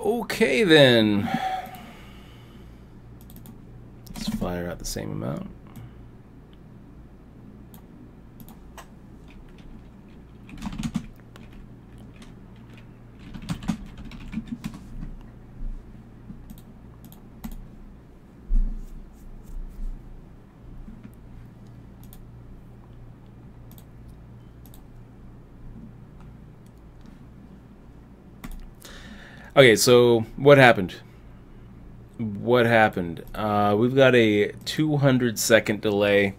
Okay then. Let's fire out the same amount. Okay, so what happened? What happened? We've got a 200-second delay,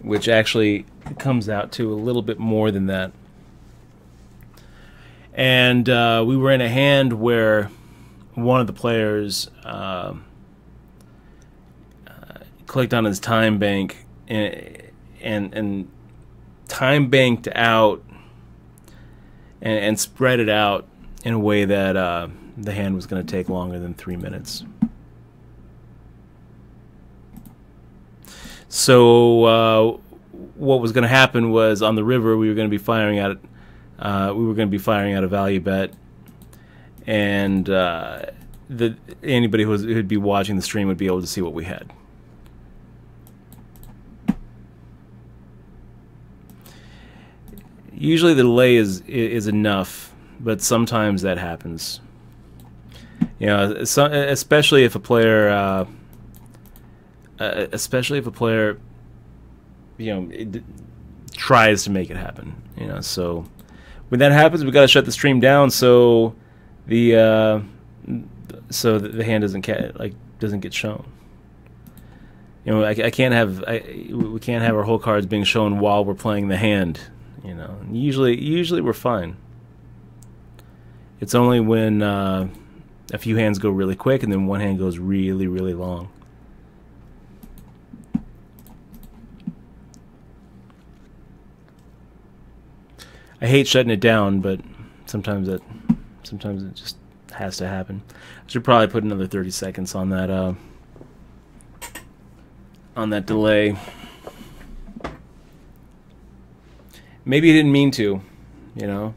which actually comes out to a little bit more than that. And we were in a hand where one of the players clicked on his time bank and time banked out and spread it out in a way that the hand was going to take longer than 3 minutes. So what was going to happen was on the river we were going to be firing out a value bet, and anybody who'd be watching the stream would be able to see what we had. Usually the delay is enough, but sometimes that happens. You know, especially if a player, you know, tries to make it happen. You know, so when that happens, we got to shut the stream down so the hand doesn't get shown. You know, we can't have our whole cards being shown while we're playing the hand. You know, usually we're fine. It's only when a few hands go really quick and then one hand goes really, really long. I hate shutting it down, but sometimes it just has to happen. I should probably put another 30 seconds on that delay. Maybe he didn't mean to, you know.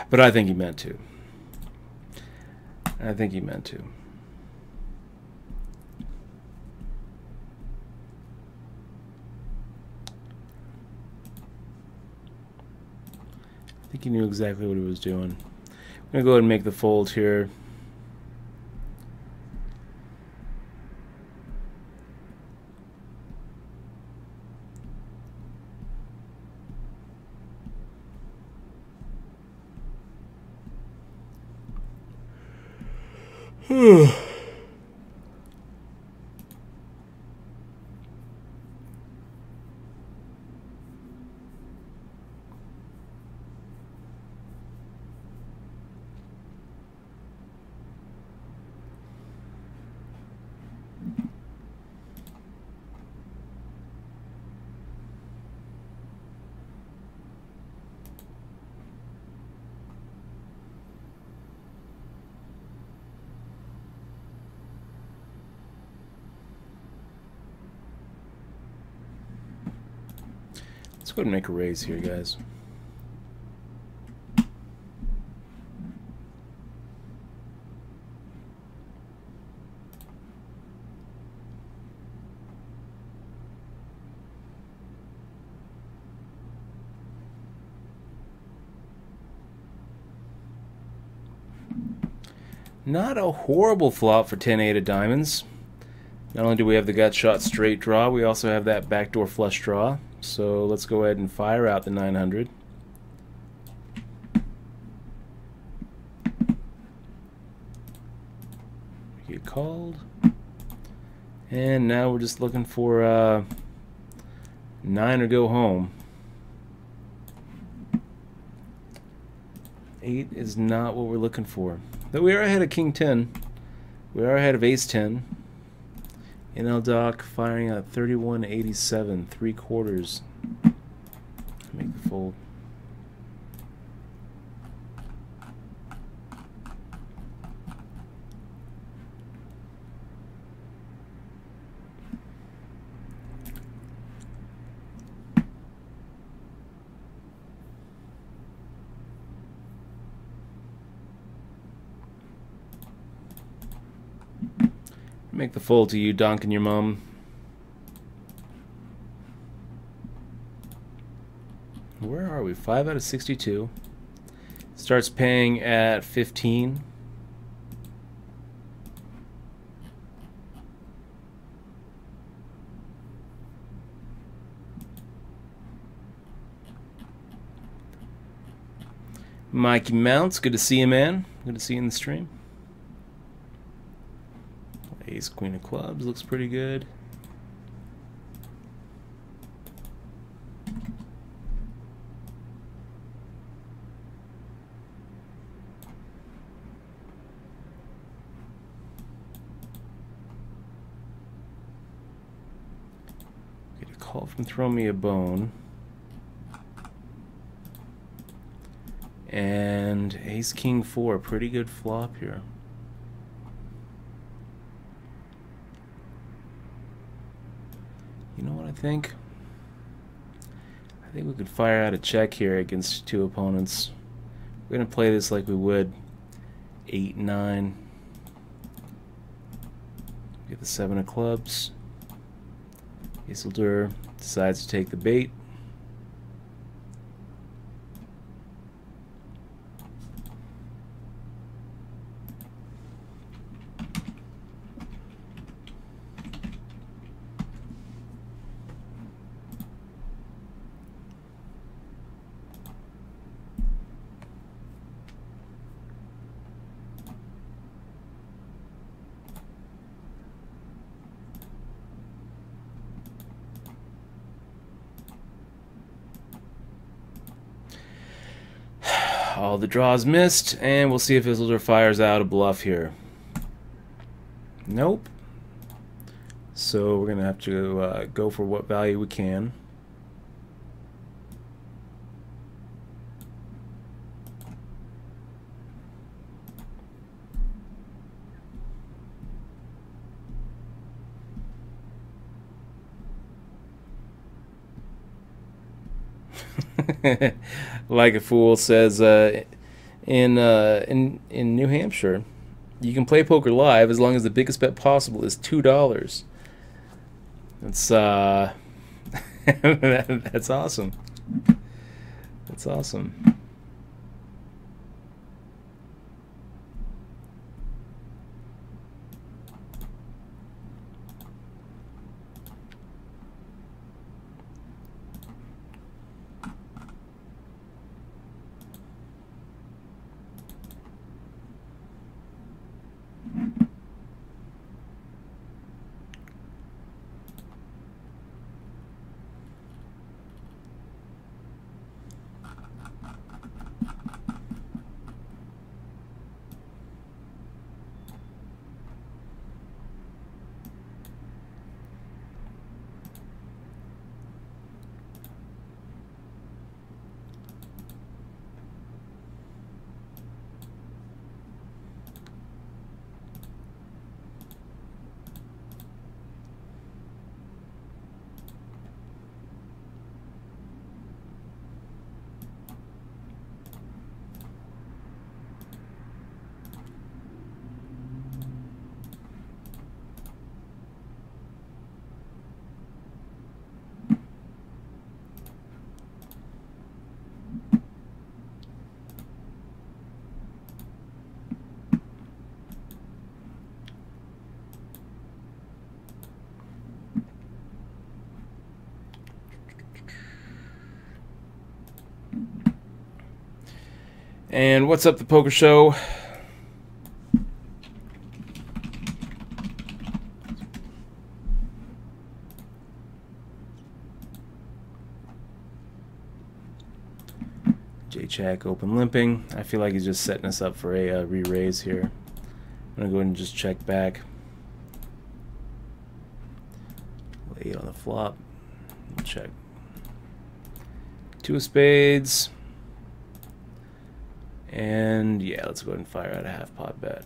But I think he meant to. I think he meant to. I think he knew exactly what he was doing. I'm going to go ahead and make the fold here. Let's go ahead and make a raise here, guys. Not a horrible flop for 10-8 of diamonds. Not only do we have the gut shot straight draw, we also have that backdoor flush draw. So let's go ahead and fire out the 900. Get called. And now we're just looking for 9 or go home. 8 is not what we're looking for. Though we are ahead of King 10. We are ahead of ace-10. NL Doc firing at 31.87, 3/4. Make the fold. Make the fold to you, donking your mom. Where are we? 5 out of 62. Starts paying at 15. Mikey Mounts, good to see you, man. Good to see you in the stream. Ace, Queen of Clubs looks pretty good. Get a call from Throw Me a Bone. And Ace, King 4, pretty good flop here. You know what I think? I think we could fire out a check here against two opponents. We're going to play this like we would 8-9. Get the 7 of clubs. Isildur decides to take the bait. All the draws missed, and we'll see if Isildur fires out a bluff here. Nope. So we're going to have to go for what value we can. Like a Fool says, in New Hampshire, you can play poker live as long as the biggest bet possible is $2. That's that's awesome. That's awesome. And what's up, the poker show? J-Check open limping. I feel like he's just setting us up for a re-raise here. I'm gonna go ahead and just check back. Lay it on the flop. Check. Two of spades. And yeah, let's go ahead and fire out a half pot bet.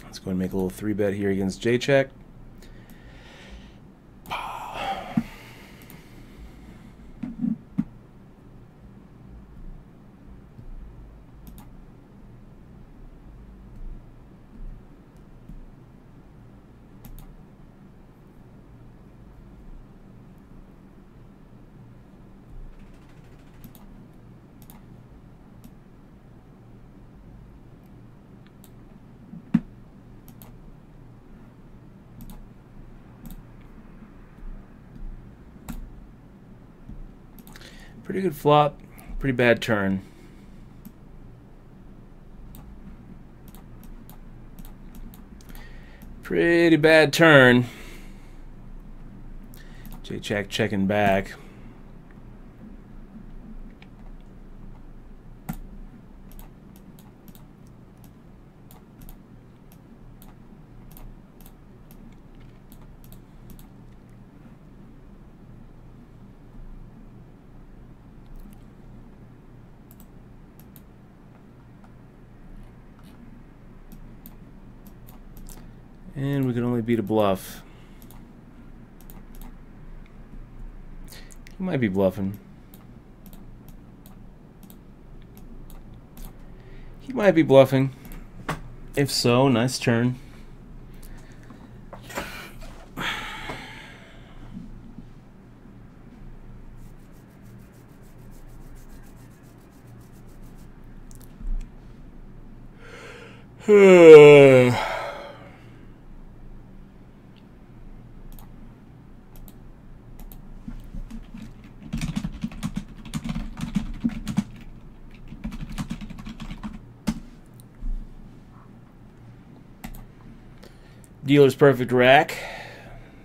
Let's go ahead and make a little 3-bet here against J-check. Pretty good flop, pretty bad turn. Pretty bad turn. J-check checking back. And we can only beat a bluff. He might be bluffing. He might be bluffing. If so, nice turn. Dealer's perfect rack.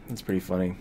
That's pretty funny.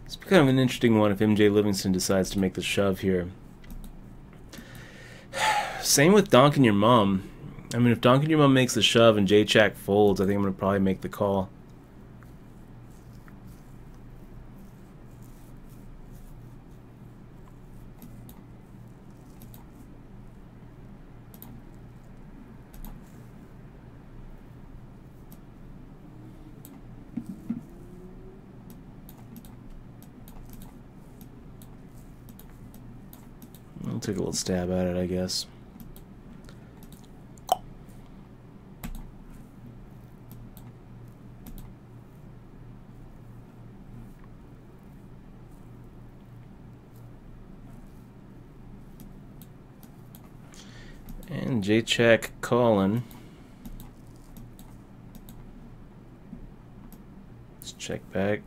It's kind of an interesting one if MJ Livingston decides to make the shove here. Same with Donkin' Your Mom. I mean, if Donkin' Your Mom makes the shove and J-check folds, I think I'm going to probably make the call. I'll take a little stab at it, I guess. And J-check calling. Let's check back.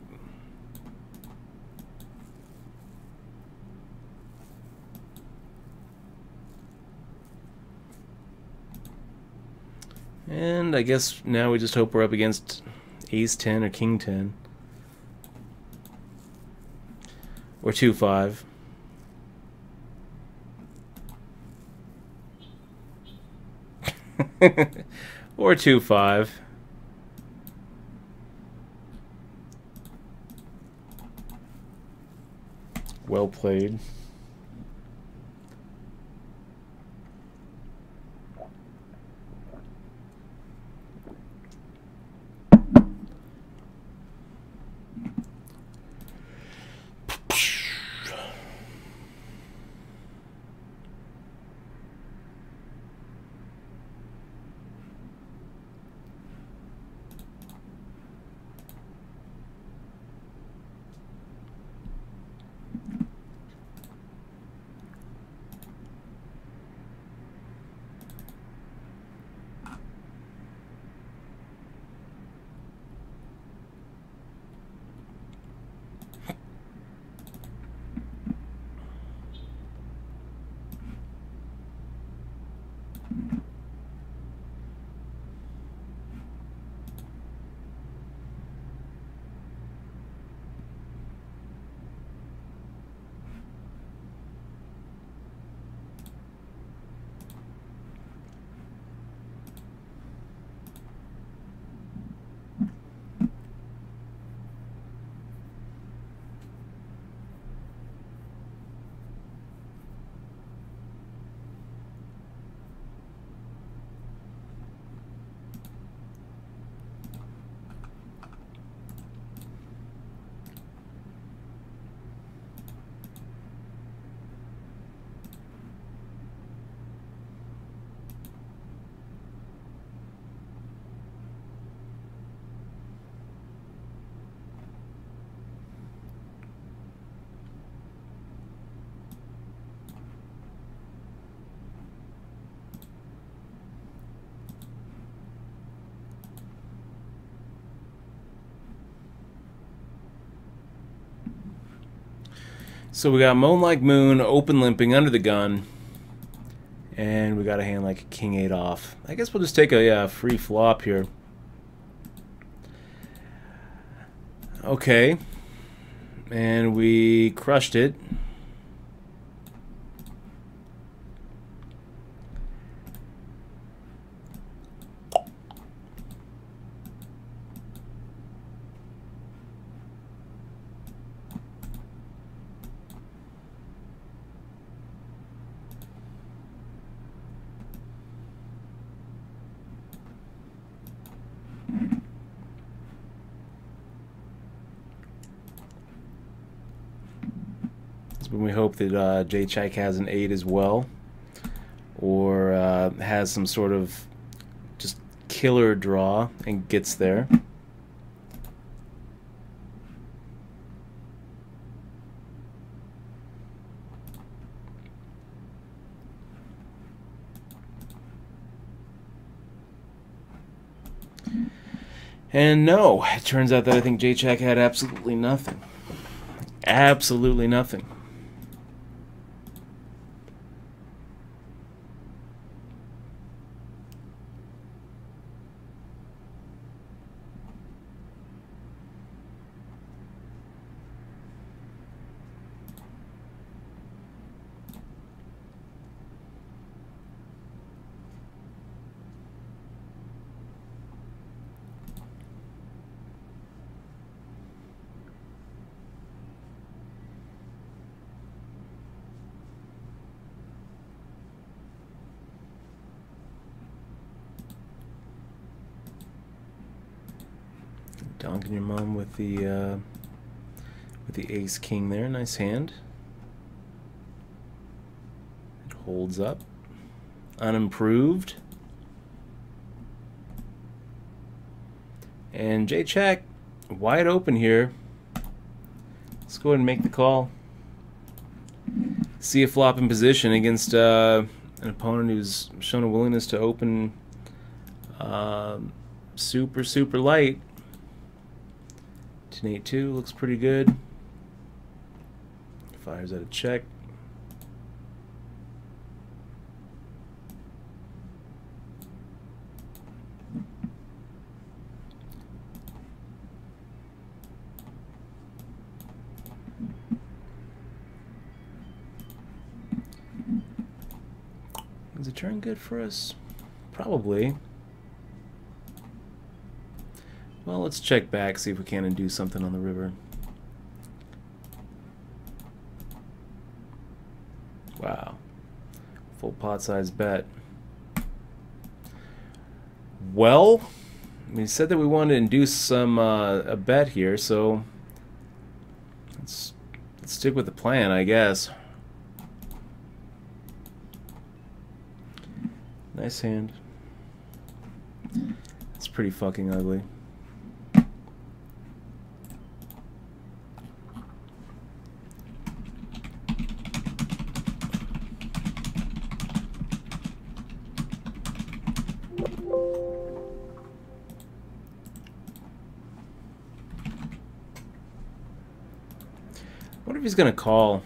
And I guess now we just hope we're up against Ace 10 or King 10. Or 2-5. Or 2-5. Well played. So we got Moan Like Moon, open limping under the gun, and we got a hand like King 8 off. I guess we'll just take a free flop here. Okay, and we crushed it. When we hope that J-check has an 8 as well, or has some sort of just killer draw and gets there. And no, it turns out that I think J-check had absolutely nothing. Absolutely nothing. Donking your mom with the ace king there, nice hand. Holds up. Unimproved. And J-check, wide open here. Let's go ahead and make the call. See a flop in position against an opponent who's shown a willingness to open super light. 10-8-2 looks pretty good. Fires out a check. Is the turn good for us? Probably. Well, let's check back, see if we can and do something on the river. Wow. Full pot size bet. Well, we said that we wanted to induce some a bet here, so let's stick with the plan, I guess. Nice hand. It's pretty fucking ugly. I wonder if he's gonna call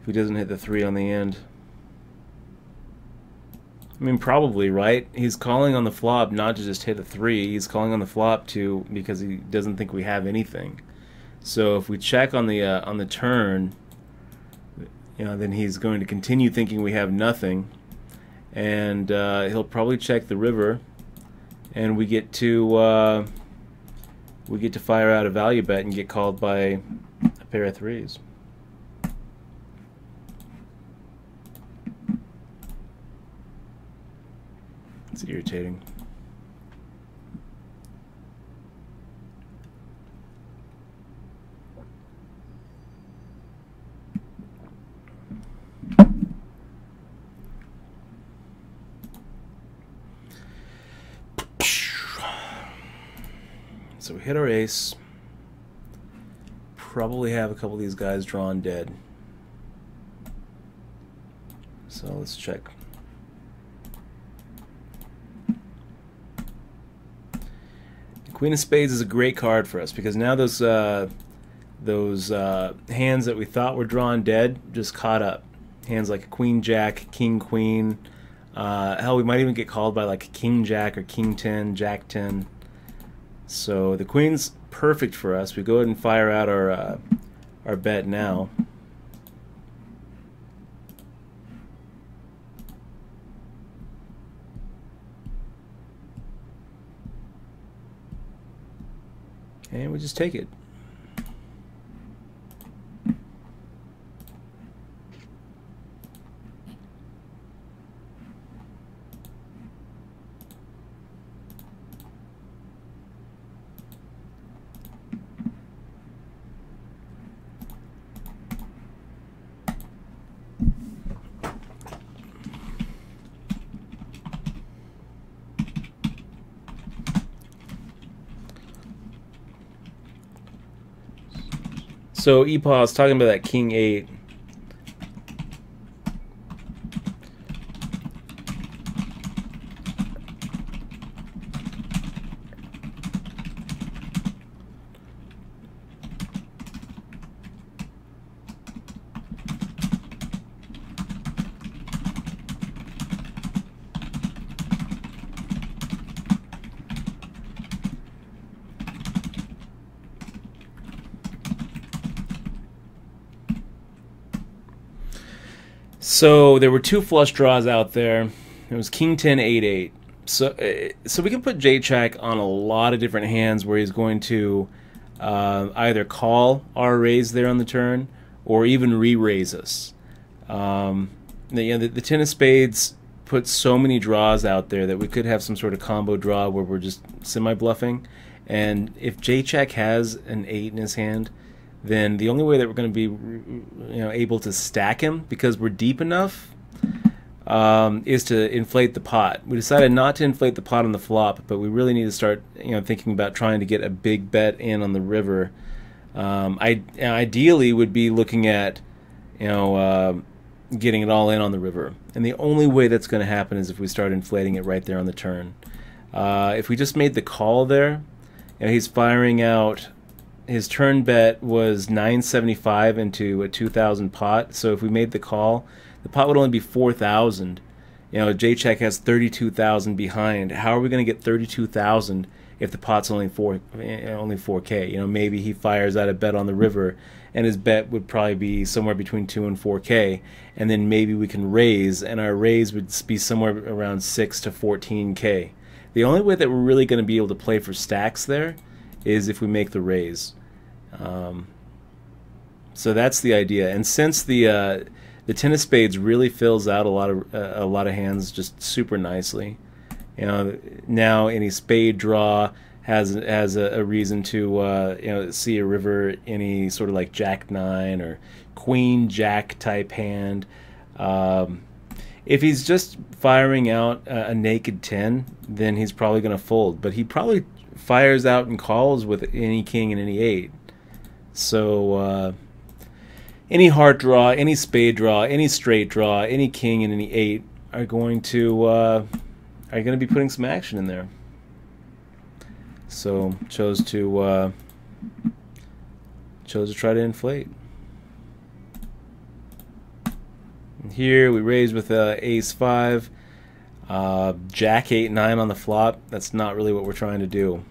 if he doesn't hit the 3 on the end. I mean, probably, right? He's calling on the flop not to just hit a 3. He's calling on the flop because he doesn't think we have anything. So if we check on the turn, you know, then he's going to continue thinking we have nothing, and he'll probably check the river, and we get to fire out a value bet and get called by a pair of 3s. It's irritating. So we hit our ace. Probably have a couple of these guys drawn dead. So let's check. Queen of Spades is a great card for us because now those hands that we thought were drawn dead just caught up. Hands like Queen Jack, King Queen. Hell, we might even get called by like King Jack or King 10, Jack 10. So the Queen's perfect for us. We go ahead and fire out our bet now. And we just take it. So Epaw is talking about that King 8. So there were two flush draws out there. It was King 10, 8, 8. So we can put J-check on a lot of different hands where he's going to either call our raise there on the turn or even re-raise us. The 10 of spades puts so many draws out there that we could have some sort of combo draw where we're just semi-bluffing. And if J-check has an 8 in his hand, then the only way that we're going to be able to stack him, because we're deep enough, is to inflate the pot. We decided not to inflate the pot on the flop, but we really need to start, thinking about trying to get a big bet in on the river. Ideally would be looking at, getting it all in on the river. And the only way that's going to happen is if we start inflating it right there on the turn. If we just made the call there, he's firing out. His turn bet was 975 into a 2,000 pot. So if we made the call, the pot would only be 4,000. J-Check has 32,000 behind. How are we going to get 32,000 if the pot's only 4K? Maybe he fires out a bet on the river, and his bet would probably be somewhere between 2 and 4K, and then maybe we can raise, and our raise would be somewhere around 6 to 14K. The only way that we're really going to be able to play for stacks there is if we make the raise. So that's the idea. And since the ten of spades really fills out a lot of hands just super nicely, now any spade draw has a reason to see a river, any sort of like Jack 9 or Queen Jack type hand. If he's just firing out a naked 10, then he's probably going to fold. But he probably fires out and calls with any king and any 8. So any heart draw, any spade draw, any straight draw, any king and any 8 are going to be putting some action in there. So chose to try to inflate. And here we raise with ace 5, jack 8 9 on the flop. That's not really what we're trying to do.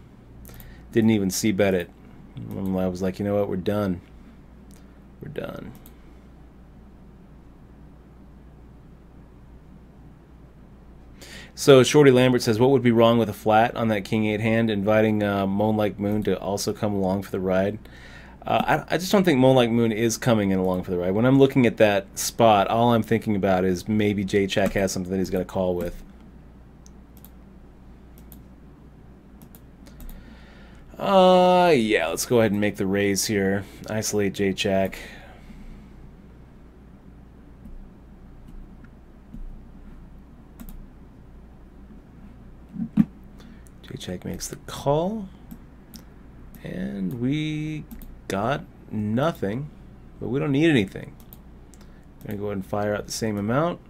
Didn't even see bet it. I was like, you know what, we're done. We're done. So Shorty Lambert says, what would be wrong with a flat on that king 8 hand, inviting Moan Like Moon to also come along for the ride? I just don't think Moan Like Moon is coming in along for the ride. When I'm looking at that spot, all I'm thinking about is maybe J-Check has something that he's going to call with. Yeah, let's go ahead and make the raise here. Isolate J-Check. J-Check makes the call. And we got nothing, but we don't need anything. I'm going to go ahead and fire out the same amount.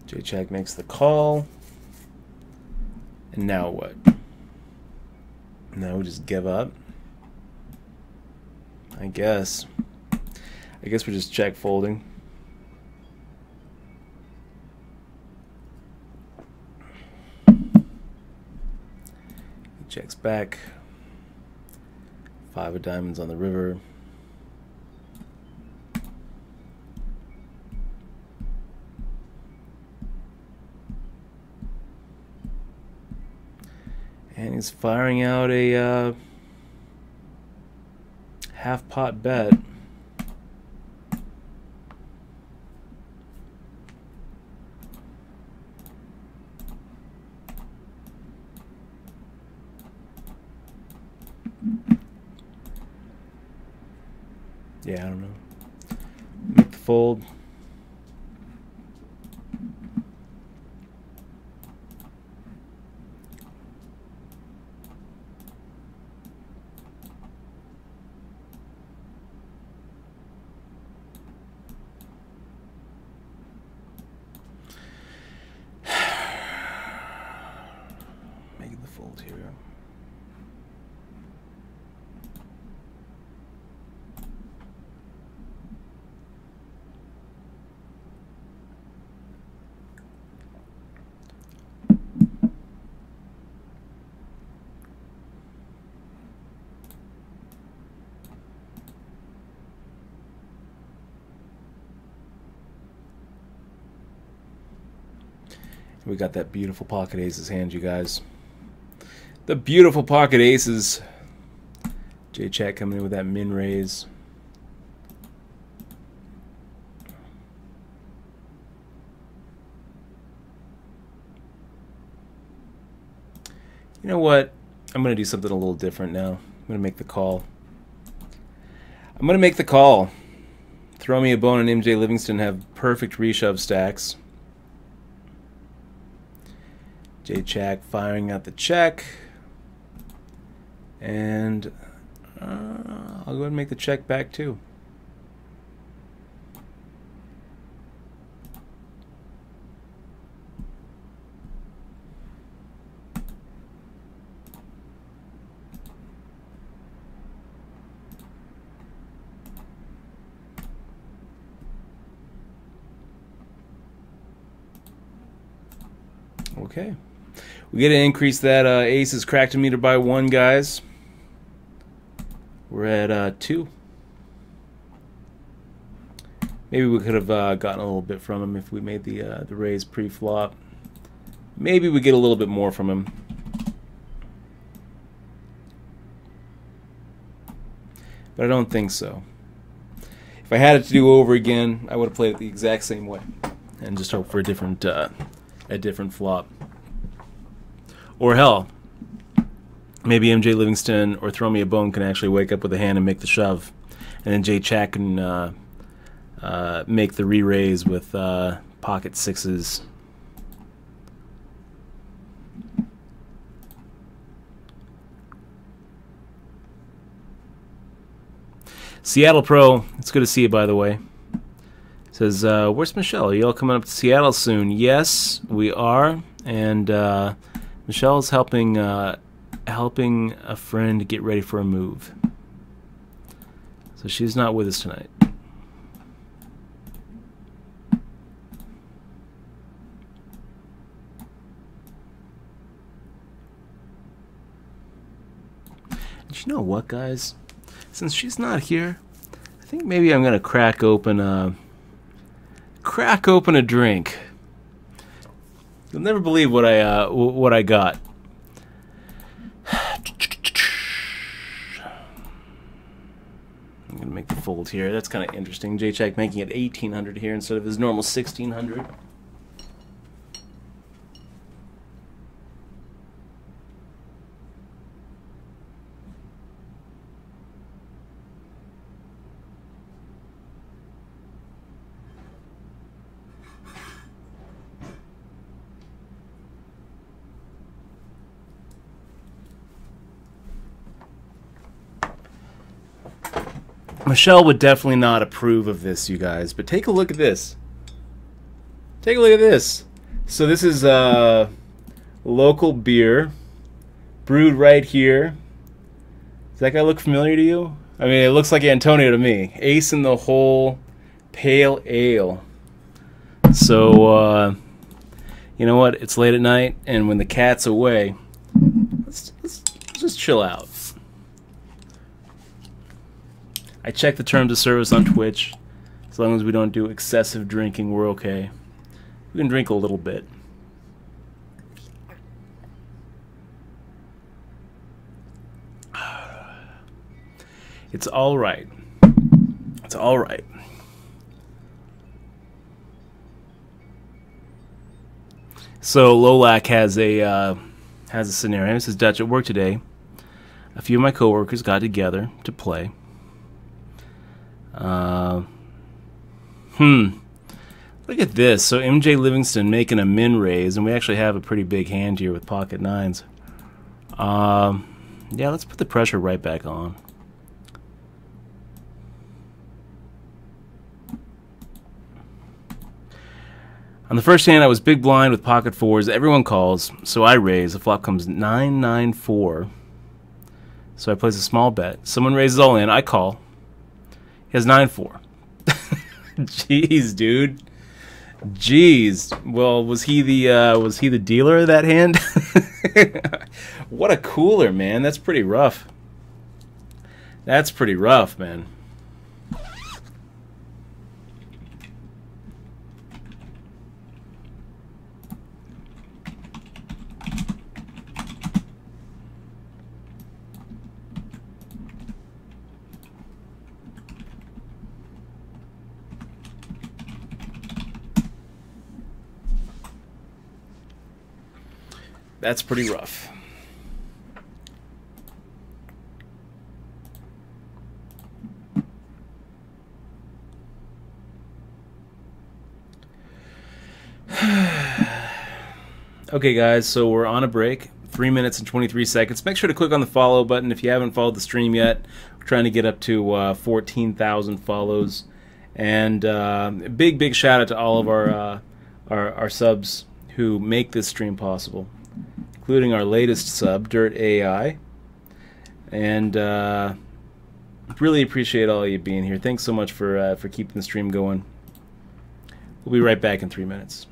J-Check makes the call. And now what? Now we just give up. I guess we're just check folding. He checks back. 5 of diamonds on the river. And he's firing out a half pot bet. Yeah, I don't know. Make the fold. Making the fold here. We got that beautiful pocket aces hand, you guys. The beautiful pocket aces. J-Chat coming in with that min raise. You know what? I'm going to do something a little different now. I'm going to make the call. I'm going to make the call. Throw Me a Bone and MJ Livingston have perfect reshove stacks. J-Chack firing out the check. And I'll go ahead and make the check back too. Okay. We get to increase that aces cracked meter by 1, guys. We're at 2. Maybe we could have gotten a little bit from him if we made the raise pre-flop. Maybe we get a little bit more from him. But I don't think so. If I had it to do over again, I would have played it the exact same way and just hope for a different flop. Or hell, maybe MJ Livingston or Throw Me a Bone can actually wake up with a hand and make the shove, and then J-Chack can make the re-raise with pocket sixes. Seattle Pro, it's good to see you, by the way. Says, where's Michelle? Are you all coming up to Seattle soon? Yes, we are, and Michelle's helping helping a friend get ready for a move. So she's not with us tonight. And you know what, guys? Since she's not here, I think maybe I'm gonna crack open a drink. You'll never believe what I got. I'm gonna make the fold here. That's kind of interesting. J-Chack making it 1800 here instead of his normal 1600. Michelle would definitely not approve of this, you guys, but take a look at this. Take a look at this. So this is local beer, brewed right here. Does that guy look familiar to you? I mean, it looks like Antonio to me. Ace in the Hole Pale Ale. So, you know what? It's late at night, and when the cat's away, let's just chill out. I check the terms of service on Twitch. As long as we don't do excessive drinking, we're okay. We can drink a little bit. It's all right. It's all right. So Lolac has a scenario. This is Dutch at work today. A few of my coworkers got together to play. Look at this. So MJ Livingston making a min raise, and we actually have a pretty big hand here with pocket nines. Yeah, let's put the pressure right back on. On the first hand, I was big blind with pocket fours. Everyone calls, so I raise. The flop comes 9-9-4. So I place a small bet. Someone raises all in. I call. He has 9-4. Jeez, dude. Jeez. Well, was he the dealer of that hand? What a cooler, man. That's pretty rough. That's pretty rough, man. That's pretty rough. Okay, guys, so we're on a break. 3 minutes and 23 seconds. Make sure to click on the follow button if you haven't followed the stream yet. We're trying to get up to 14,000 follows. And big shout out to all of our subs who make this stream possible, including our latest sub, Dirt AI. And really appreciate all of you being here. Thanks so much for keeping the stream going. We'll be right back in 3 minutes.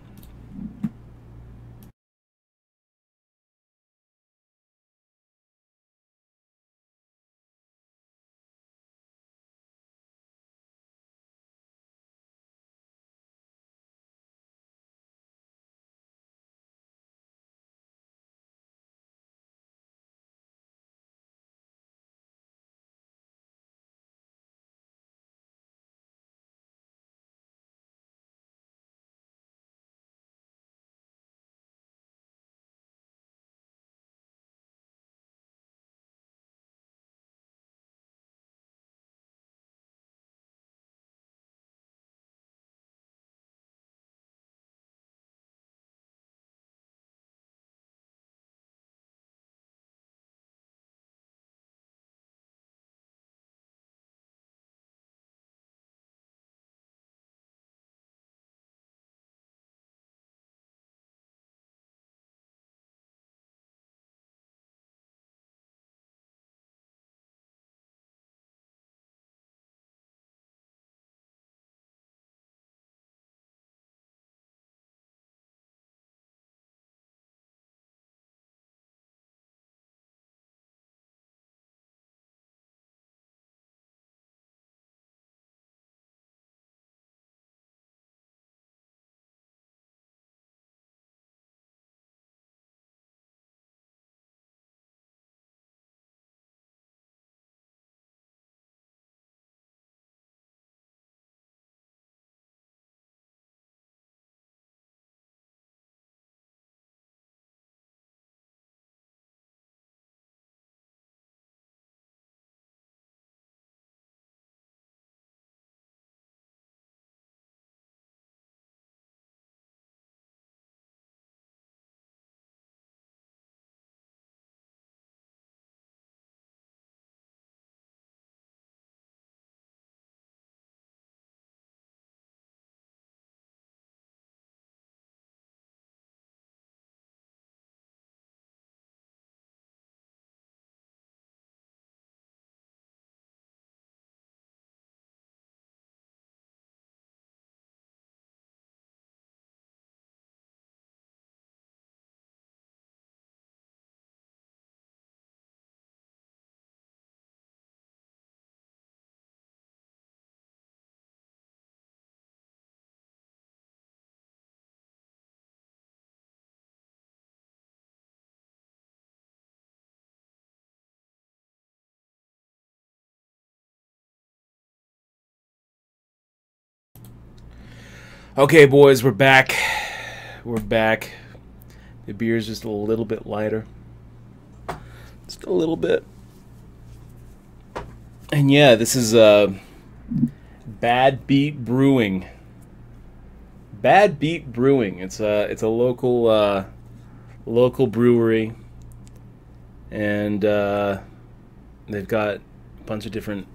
Okay, boys, we're back. We're back. The beer's just a little bit lighter. Just a little bit. And yeah, this is Bad Beat Brewing. Bad Beat Brewing. It's a local local brewery, and they've got a bunch of different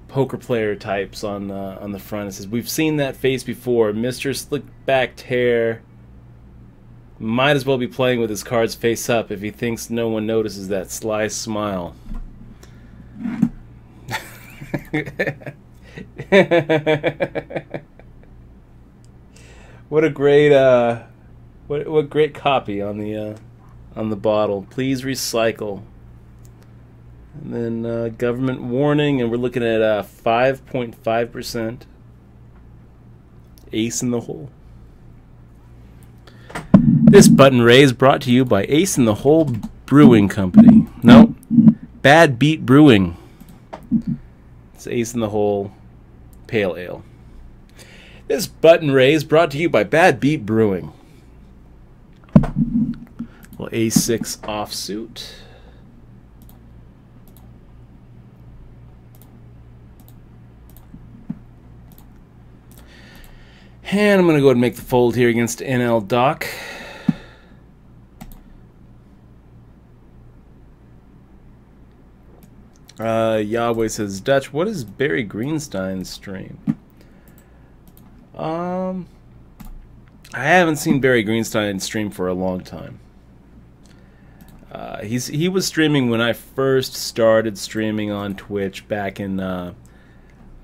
poker player types on the front. It says, "We've seen that face before, Mr. Slickbacked Hair. Might as well be playing with his cards face up if he thinks no one notices that sly smile." What a great what great copy on the bottle. Please recycle. And then government warning, and we're looking at 5.5%. Ace in the hole. This button raise brought to you by Ace in the Hole Brewing Company. Nope. Bad Beat Brewing. It's Ace in the Hole Pale Ale. This button raise brought to you by Bad Beat Brewing. Well, A6 offsuit. And I'm going to go ahead and make the fold here against NL Doc. Yahweh says, Dutch, what is Barry Greenstein's stream? I haven't seen Barry Greenstein stream for a long time. He was streaming when I first started streaming on Twitch back in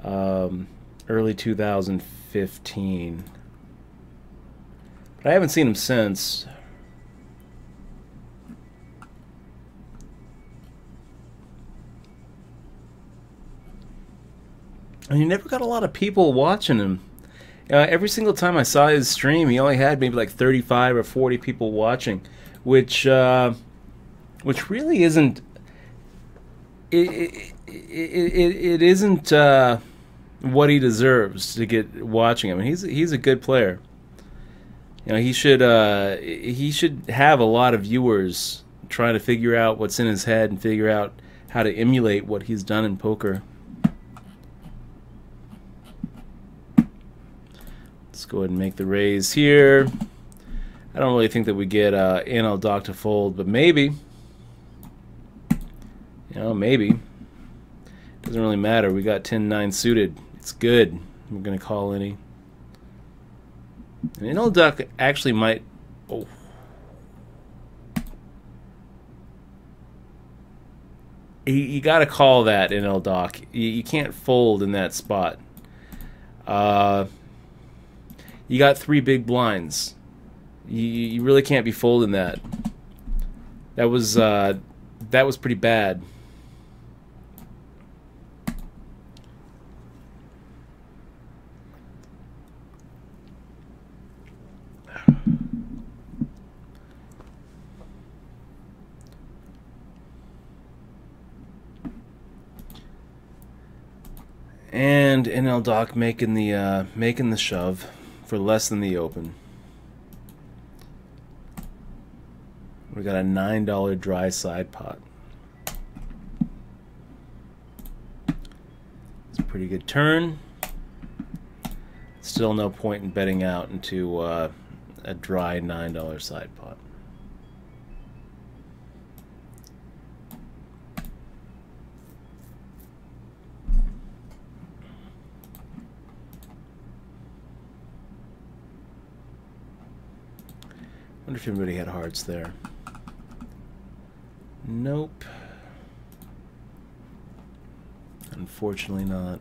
early 2015. But I haven't seen him since. And he never got a lot of people watching him. Every single time I saw his stream, he only had maybe like 35 or 40 people watching, which really isn't. It isn't what he deserves to get watching him. He's a good player. He should have a lot of viewers trying to figure out what's in his head and figure out how to emulate what he's done in poker. Let's go ahead and make the raise here. I don't really think that we get NL Doc to fold, but maybe. Maybe. Doesn't really matter. We got 10-9 suited. It's good. We're going to call any. And NL Doc actually might... Oh. You got to call that NL Doc. You can't fold in that spot. You got 3 big blinds. You really can't be folding that. That was pretty bad. And NL Doc making the shove for less than the open. We got a $9 dry side pot. It's a pretty good turn. Still no point in betting out into a dry $9 side pot. Wonder if anybody had hearts there. Nope. Unfortunately not.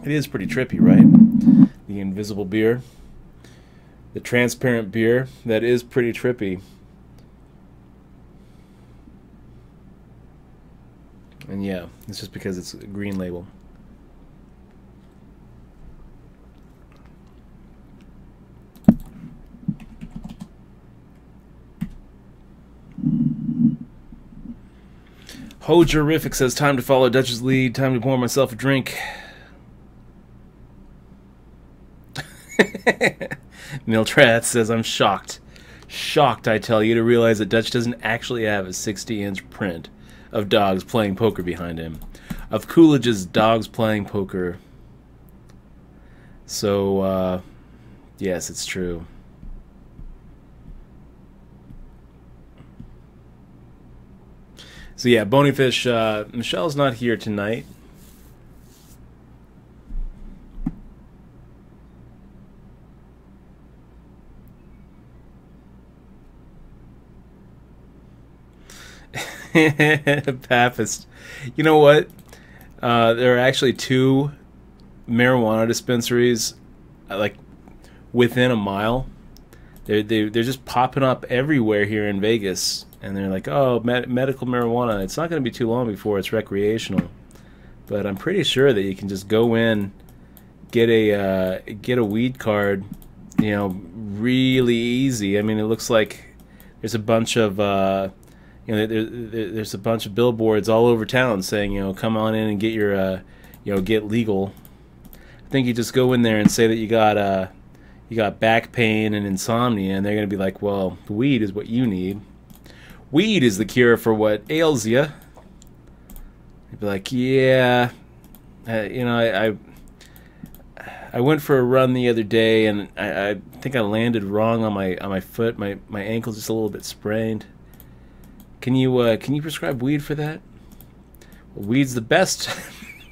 It is pretty trippy, right? The invisible beer. The transparent beer. That is pretty trippy. And yeah, it's just because it's a green label. Hojerific says, time to follow Dutch's lead, time to pour myself a drink. Miltrath says, I'm shocked. Shocked, I tell you, to realize that Dutch doesn't actually have a 60-inch print of dogs playing poker behind him. Of Coolidge's Dogs Playing Poker. So, yes, it's true. So yeah, Bonyfish, Michelle's not here tonight. Papist. You know what? There are actually 2 marijuana dispensaries like within a mile. They're just popping up everywhere here in Vegas. And they're like, oh, medical marijuana. It's not going to be too long before it's recreational. But I'm pretty sure that you can just go in, get a weed card, really easy. I mean, it looks like there's a bunch of there's a bunch of billboards all over town saying, come on in and get your get legal. I think you just go in there and say that you got back pain and insomnia, and they're going to be like, well, the weed is what you need. Weed is the cure for what ails you. You'd be like, yeah, I I went for a run the other day, and I think I landed wrong on my foot. My ankle's just a little bit sprained. Can you prescribe weed for that? Well, weed's the best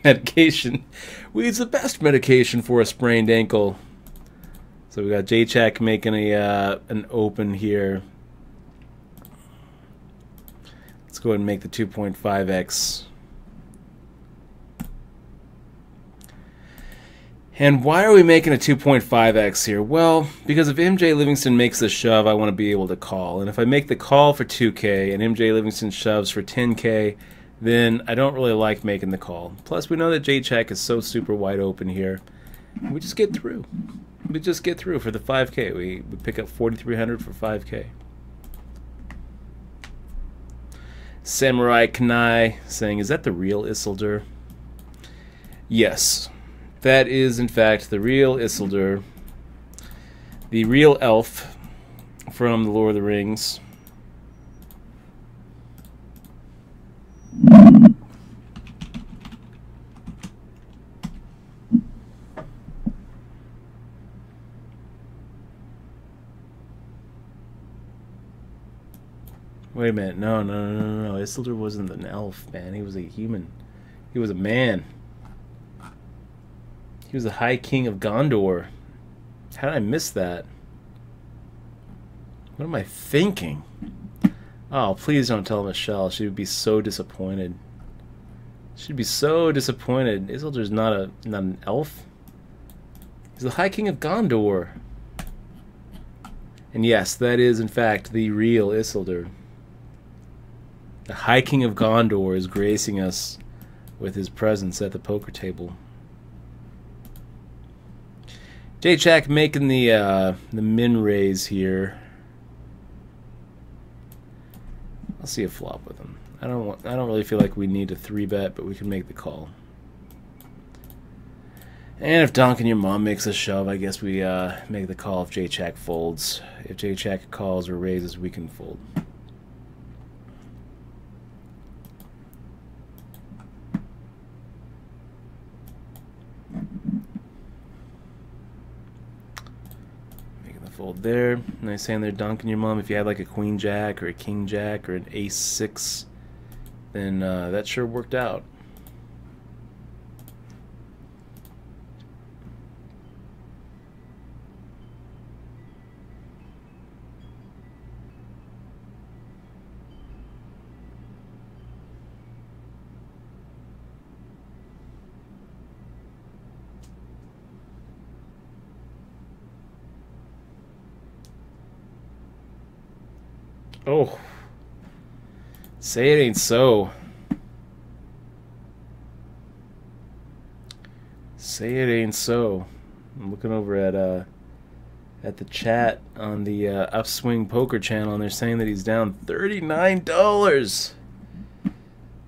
medication. Weed's the best medication for a sprained ankle. So we got J-Check making an open here. Let's go ahead and make the 2.5x. And why are we making a 2.5x here? Well, because if MJ Livingston makes the shove, I want to be able to call. And if I make the call for 2K and MJ Livingston shoves for 10K, then I don't really like making the call. Plus, we know that J-Check is so super wide open here. We just get through. We just get through for the 5K. We pick up 4,300 for 5K. Samurai Kanai saying, is that the real Isildur? Yes. That is, in fact, the real Isildur, the real elf from the Lord of the Rings. Wait a minute, no. Isildur wasn't an elf, man. He was a human. He was a man. He was the High King of Gondor. How did I miss that? What am I thinking? Oh, please don't tell Michelle. She would be so disappointed. She'd be so disappointed. Isildur's not an elf. He's the High King of Gondor. And yes, that is in fact the real Isildur. The High King of Gondor is gracing us with his presence at the poker table. J-Jack making the min raise here. I'll see a flop with him. I don't really feel like we need a 3-bet, but we can make the call. And if Donk and your mom makes a shove, I guess we make the call if J-Jack folds. If J-Jack calls or raises, we can fold. Fold there. Nice hand there, Duncan your mom. If you had like a queen jack or a king jack or an ace 6, then that sure worked out. Oh, say it ain't so. Say it ain't so. I'm looking over at the chat on the Upswing Poker channel, and they're saying that he's down $39.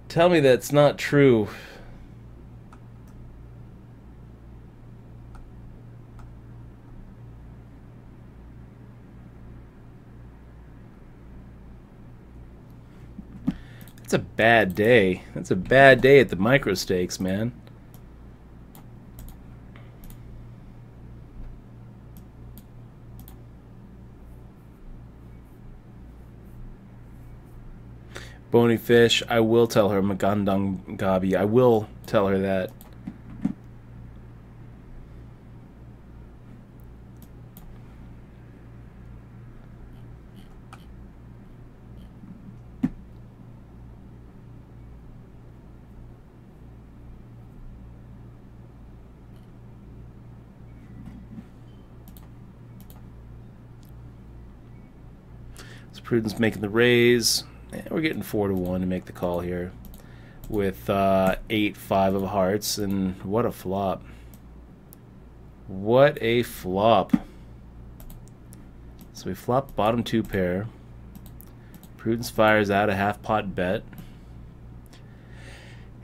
Tell me that's not true. That's a bad day. That's a bad day at the micro stakes, man. Bony Fish, I will tell her. Magandang Gabi, I will tell her that. Prudence making the raise. And we're getting 4-1 to make the call here with 8-5 of hearts, and what a flop. What a flop. So we flop bottom 2 pair. Prudence fires out a half-pot bet.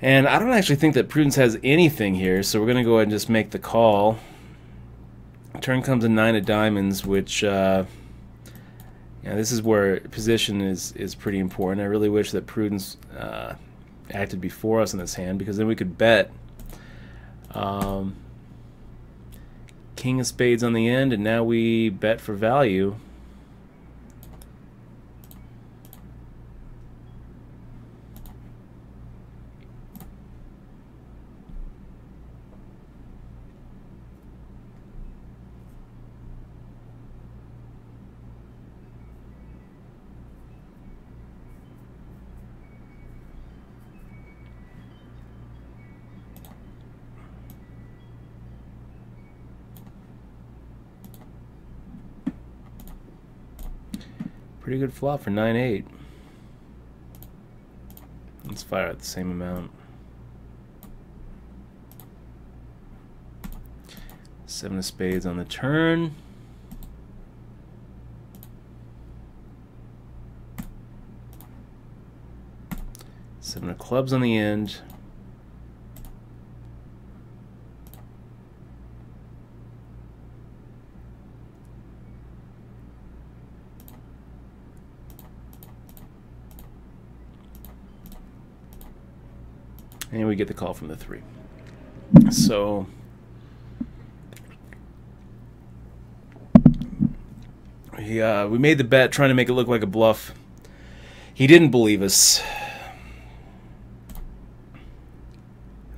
And I don't actually think that Prudence has anything here, so we're going to go ahead and just make the call. Turn comes a 9 of diamonds, which... yeah, this is where position is pretty important. I really wish that Prudence acted before us in this hand, because then we could bet. King of spades on the end, and now we bet for value. Pretty good flop for 9-8. Let's fire at the same amount. 7 of spades on the turn. Seven of clubs on the end. And we get the call from the 3. So we made the bet trying to make it look like a bluff. He didn't believe us.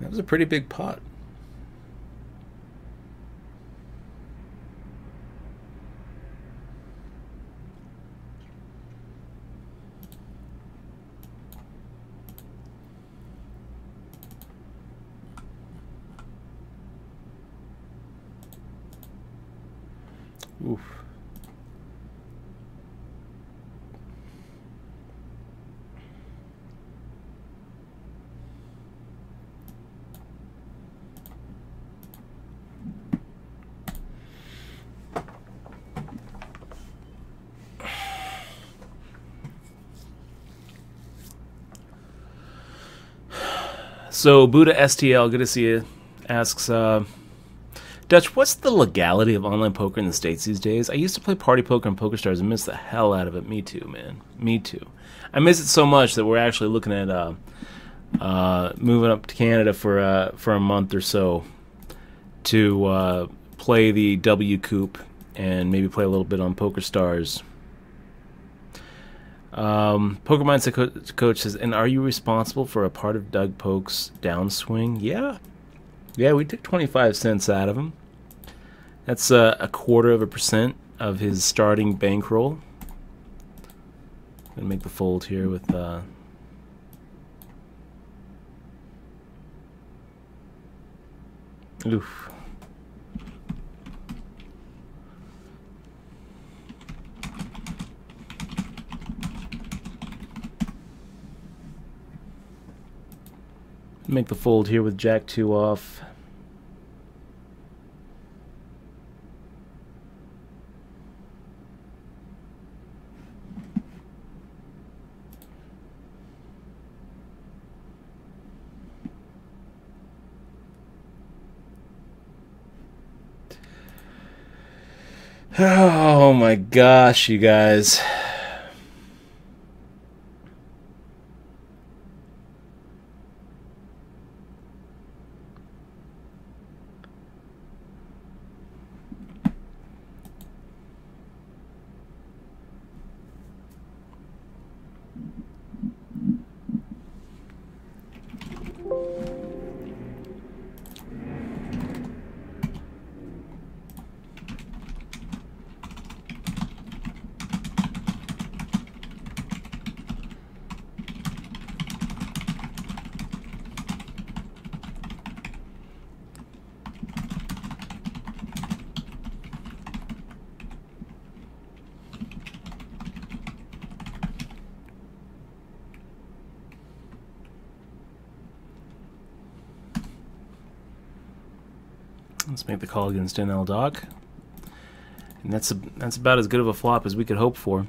That was a pretty big pot. Oof. So Buddha STL, good to see you, asks, Dutch, what's the legality of online poker in the States these days? I used to play party poker on PokerStars and miss the hell out of it. Me too, man. Me too. I miss it so much that we're actually looking at moving up to Canada for a month or so to play the W Coop and maybe play a little bit on PokerStars. Poker Mindset Coach says, and are you responsible for a part of Doug Polk's downswing? Yeah, we took 25 cents out of him. That's a 1/4% of his starting bankroll. Gonna make the fold here with oof. Make the fold here with Jack 2 off. Oh my gosh, you guys. Let's make the call against NL Doc. And that's about as good of a flop as we could hope for.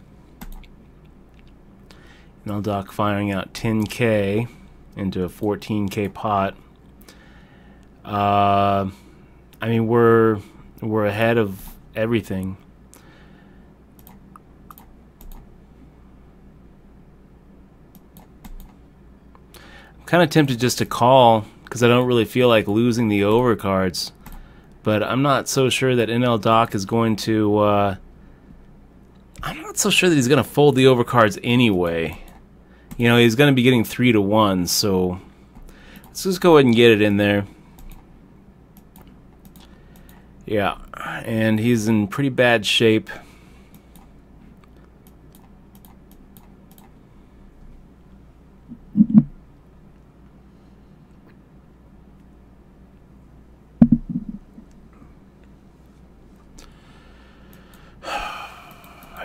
NL Doc firing out 10K into a 14K pot. I mean, we're ahead of everything. I'm kind of tempted just to call because I don't really feel like losing the overcards. but I'm not so sure that NLDoc is going to. I'm not so sure that he's going to fold the overcards anyway. You know, he's going to be getting 3 to 1, so let's just go ahead and get it in there. Yeah, and he's in pretty bad shape.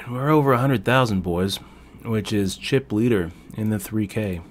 We're over 100,000, boys, which is chip leader in the 3K.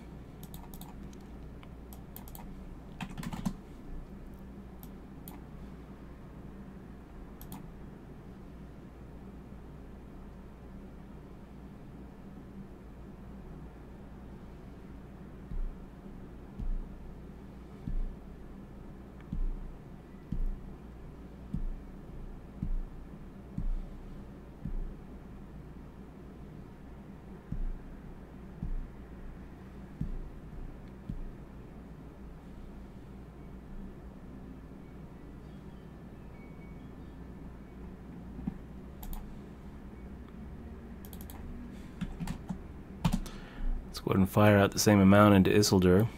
Let's go ahead and fire out the same amount into Isildur.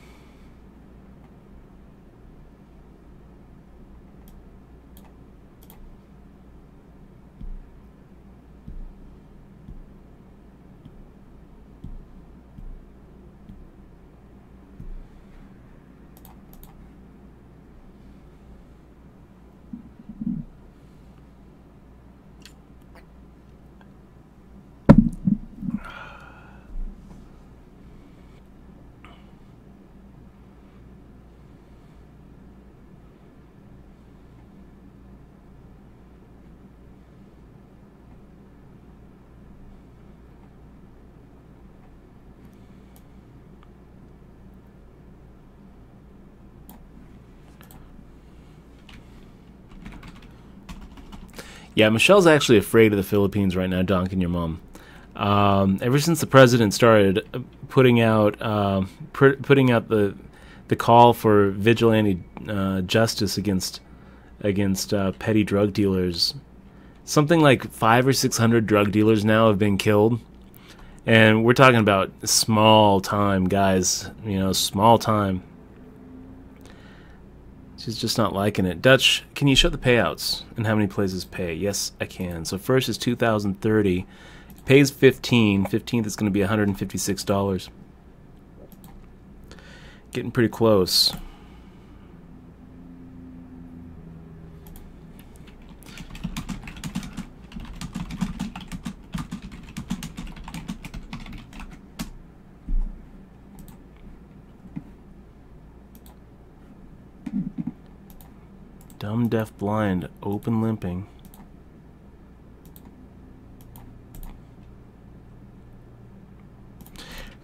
Yeah, Michelle's actually afraid of the Philippines right now, donking your mom. Ever since the president started putting out the call for vigilante justice against petty drug dealers, something like 500 or 600 drug dealers now have been killed, and we're talking about small time guys. You know, small time. She's just not liking it. Dutch, can you show the payouts and how many places pay? Yes, I can. So first is 2030. It pays 15. 15th is going to be $156. Getting pretty close. Dumb, deaf, blind, open limping.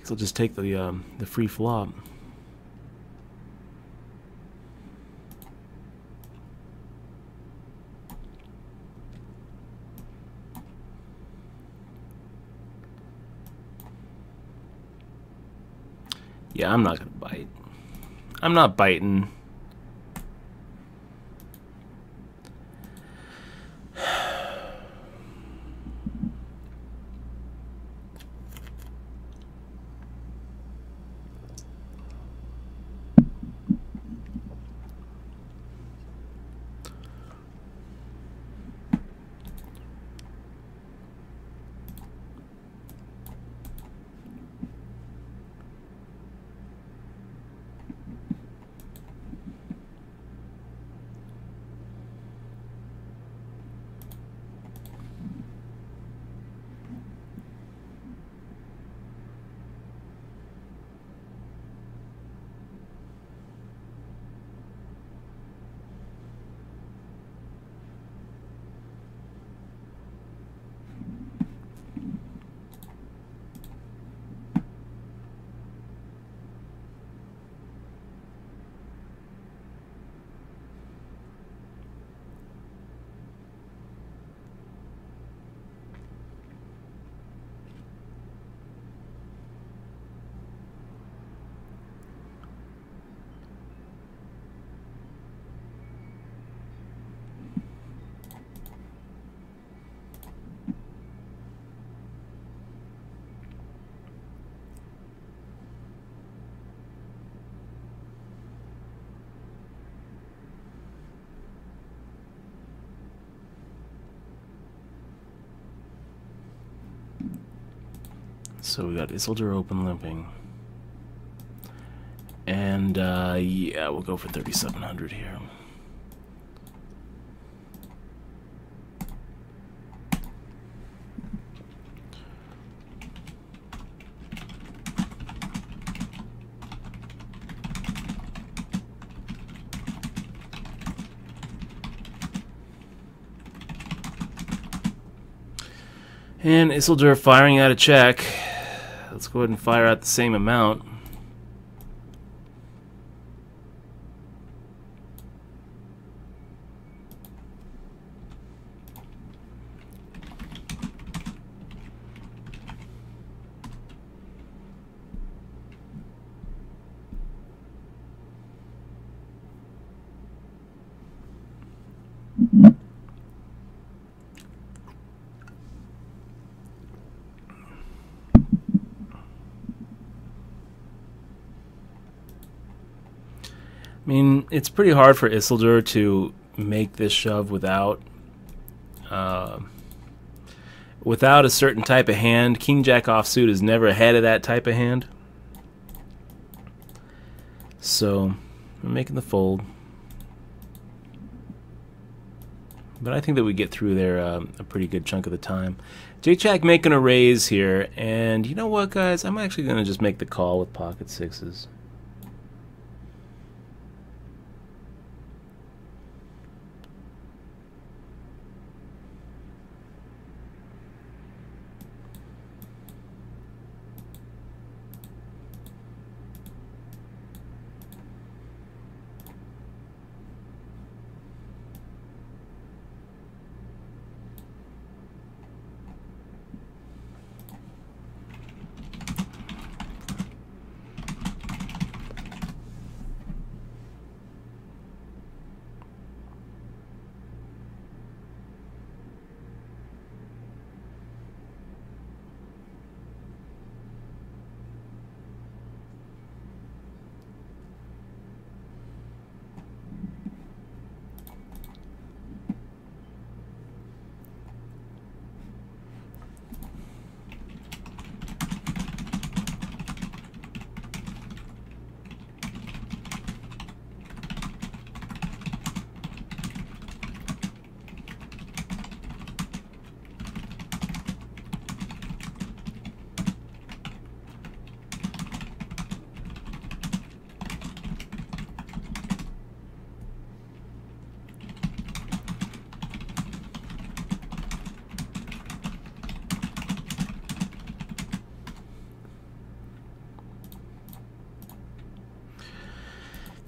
Guess I'll just take the free flop. Yeah, I'm not gonna bite. I'm not biting. So we got Isildur open limping. And yeah, we'll go for 3,700 here. And Isildur firing out a check. Let's go ahead and fire out the same amount. I mean, it's pretty hard for Isildur to make this shove without a certain type of hand. King Jack offsuit is never ahead of that type of hand. So, we're making the fold. But I think that we get through there a pretty good chunk of the time. J-Jack making a raise here, and you know what, guys? I'm actually going to just make the call with pocket sixes.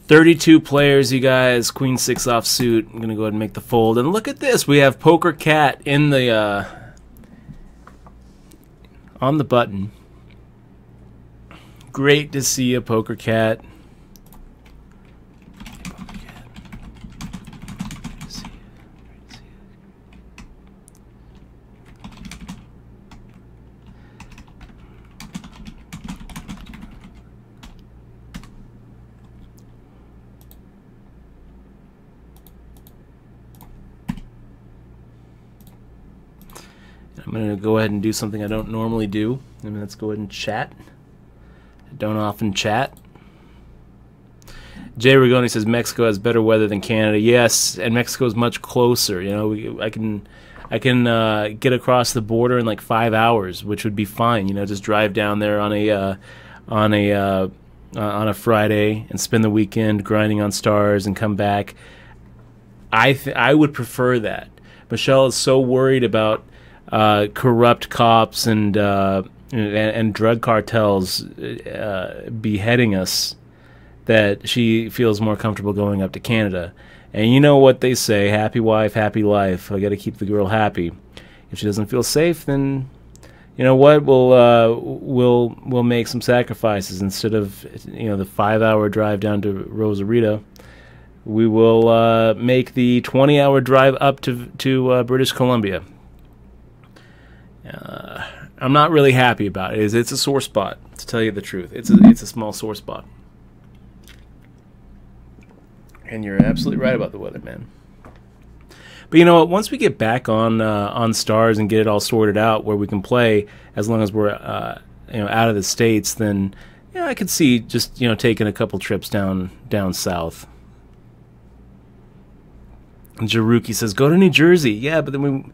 "32 players, you guys. Queen 6 offsuit. I'm gonna go ahead and make the fold. And look at this. We have Poker Cat in the on the button. Great to see you, Poker Cat. I'm going to go ahead and do something I don't normally do. And let's go ahead and chat. I don't often chat. Jay Rigoni says Mexico has better weather than Canada. Yes, and Mexico is much closer. You know, I can get across the border in like 5 hours, which would be fine. You know, just drive down there on a Friday and spend the weekend grinding on stars and come back. I would prefer that. Michelle is so worried about corrupt cops and drug cartels beheading us that she feels more comfortable going up to Canada. And you know what they say, happy wife, happy life. I got to keep the girl happy. If she doesn't feel safe, then you know what? We'll make some sacrifices. Instead of the 5-hour drive down to Rosarito, we will make the 20-hour drive up to British Columbia. I'm not really happy about it. It's a sore spot, to tell you the truth. It's a small sore spot. And you're absolutely right about the weather, man. But you know what? Once we get back on stars and get it all sorted out, where we can play as long as we're out of the States, then yeah, I could see just taking a couple trips down south. And Jaruki says, "Go to New Jersey." Yeah, but then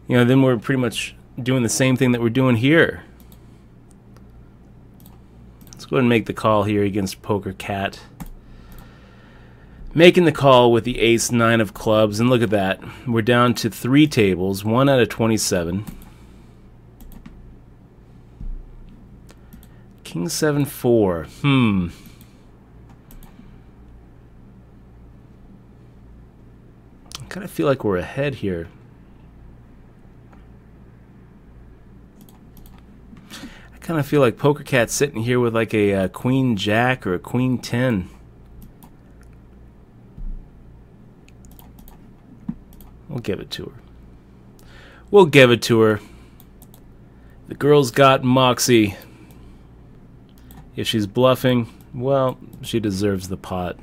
then we're pretty much doing the same thing that we're doing here. Let's go ahead and make the call here against Poker Cat. Making the call with the ace 9 of clubs, and look at that. We're down to 3 tables, 1 out of 27. King 7-4. I kind of feel like we're ahead here. I kind of feel like Poker Cat's sitting here with like a Queen Jack or a Queen 10. We'll give it to her. We'll give it to her. The girl's got moxie. If she's bluffing, well, she deserves the pot.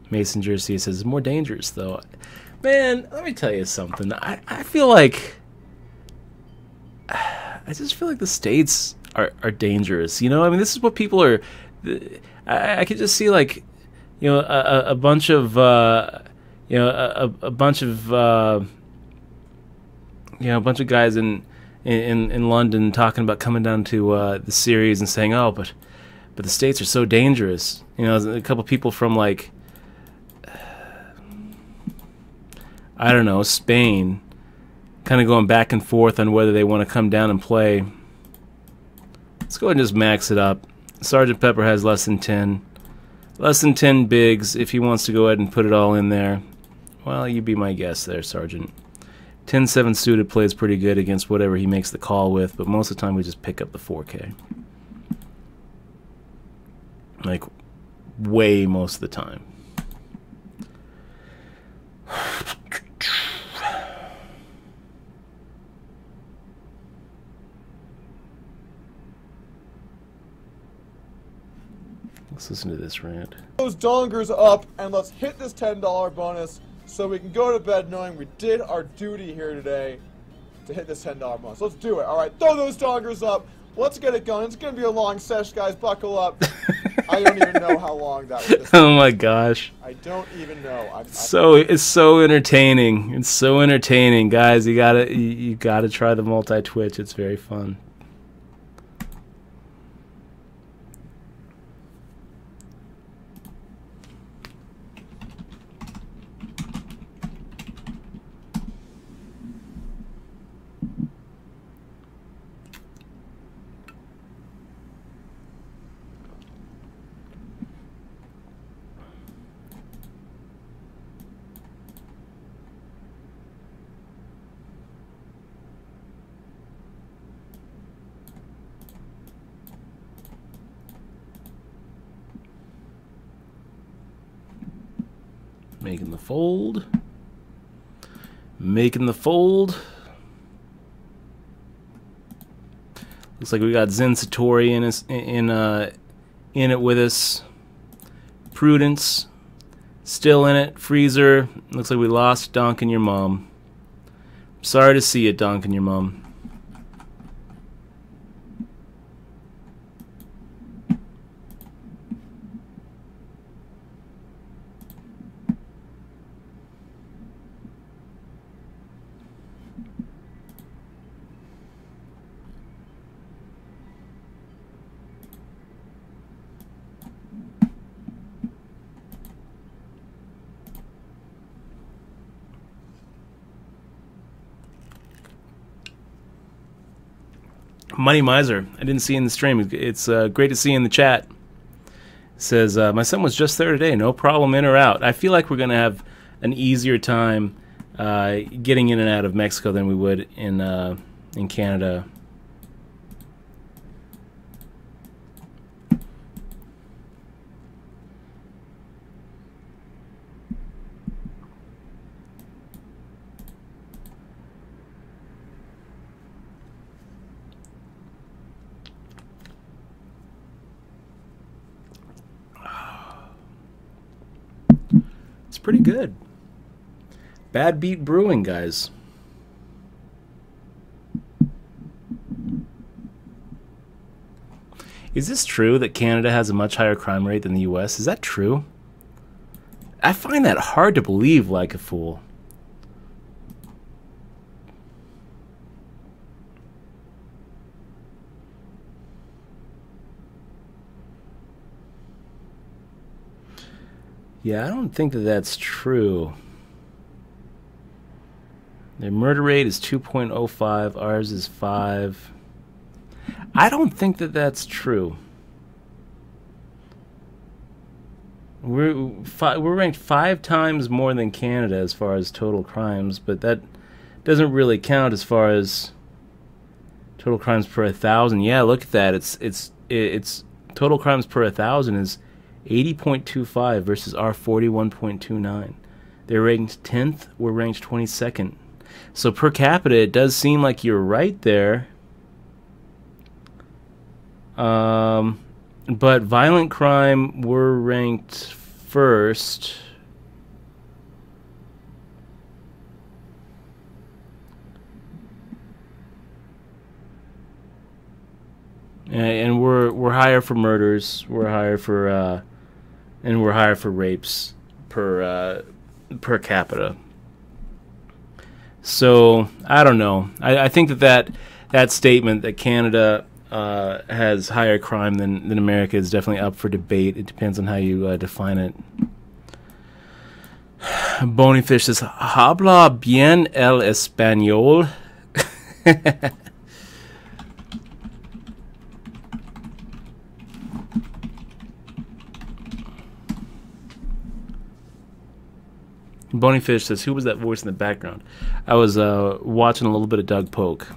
Mason Jersey says, it's more dangerous, though. Man, let me tell you something. I feel like... I just feel like the States are dangerous, I mean, this is what people are... I could just see, like, a bunch of... a bunch of guys in London talking about coming down to the series and saying, oh, but the States are so dangerous. A couple people from, like, I don't know, Spain, kind of going back and forth on whether they want to come down and play. Let's go ahead and just max it up. Sergeant Pepper has less than 10. Less than 10 bigs if he wants to go ahead and put it all in there. Well, you be my guest there, Sergeant. 10-7 suited plays pretty good against whatever he makes the call with, but most of the time we just pick up the 4K. Like, way most of the time. Let's listen to this rant. Those dongers up, and let's hit this $10 bonus so we can go to bed knowing we did our duty here today to hit this $10 bonus. Let's do it. All right, throw those dongers up. Let's get it going. It's going to be a long sesh, guys. Buckle up. I don't even know how long that was. Oh my gosh. I don't even know. It's so entertaining. It's so entertaining, guys. You gotta try the multi-twitch. It's very fun. Making the fold. Making the fold. Looks like we got Zen Satori in it with us. Prudence still in it. Freezer. Looks like we lost Donk and your mom. Sorry to see it, Donk and your mom. Money Miser, I didn't see in the stream. It's great to see in the chat. Says, my son was just there today. No problem in or out. I feel like we're going to have an easier time getting in and out of Mexico than we would in Canada. Pretty good. Bad beat brewing, guys. Is this true that Canada has a much higher crime rate than the U.S.? Is that true? I find that hard to believe, like a fool. Yeah, I don't think that that's true. Their murder rate is 2.05. Ours is 5. I don't think that that's true. We're ranked 5 times more than Canada as far as total crimes, but that doesn't really count as far as total crimes per 1,000. Yeah, look at that. It's total crimes per 1,000 is 80.25 versus our 41.29. They're ranked 10th. We're ranked 22nd. So per capita, it does seem like you're right there. But violent crime, we're ranked first. And we're higher for murders. We're higher for and we're higher for rapes per capita. So I don't know. I think that statement that Canada has higher crime than America is definitely up for debate. It depends on how you define it. Bonyfish says, "Habla bien el español." Bonyfish says, "Who was that voice in the background?" I was watching a little bit of Doug Polk.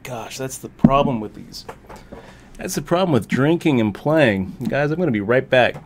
Gosh, that's the problem with these. That's the problem with drinking and playing. Guys, I'm going to be right back.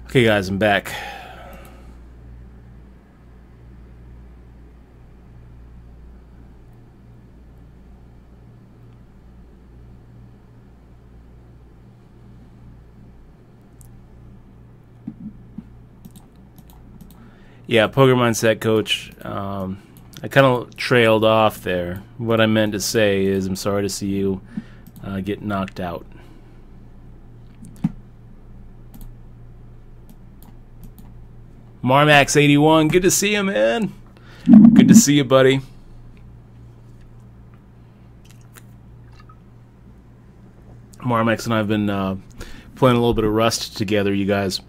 Okay, guys, I'm back. Yeah, poker mindset, coach. I kind of trailed off there. What I meant to say is I'm sorry to see you get knocked out. Marmax81, good to see you, man. Good to see you, buddy. Marmax and I have been playing a little bit of Rust together, you guys.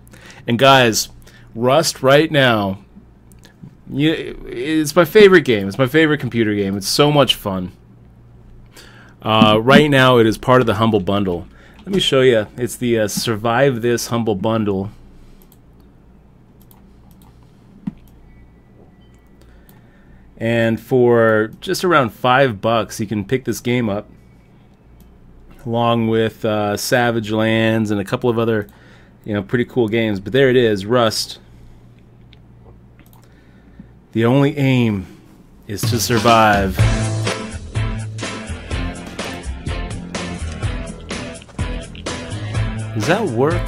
And guys, Rust right now, it's my favorite game. It's my favorite computer game. It's so much fun. Right now, it is part of the Humble Bundle. Let me show you. It's the Survive This Humble Bundle. And for just around $5, you can pick this game up, along with Savage Lands and a couple of other, pretty cool games. But there it is, Rust. The only aim is to survive. Does that work?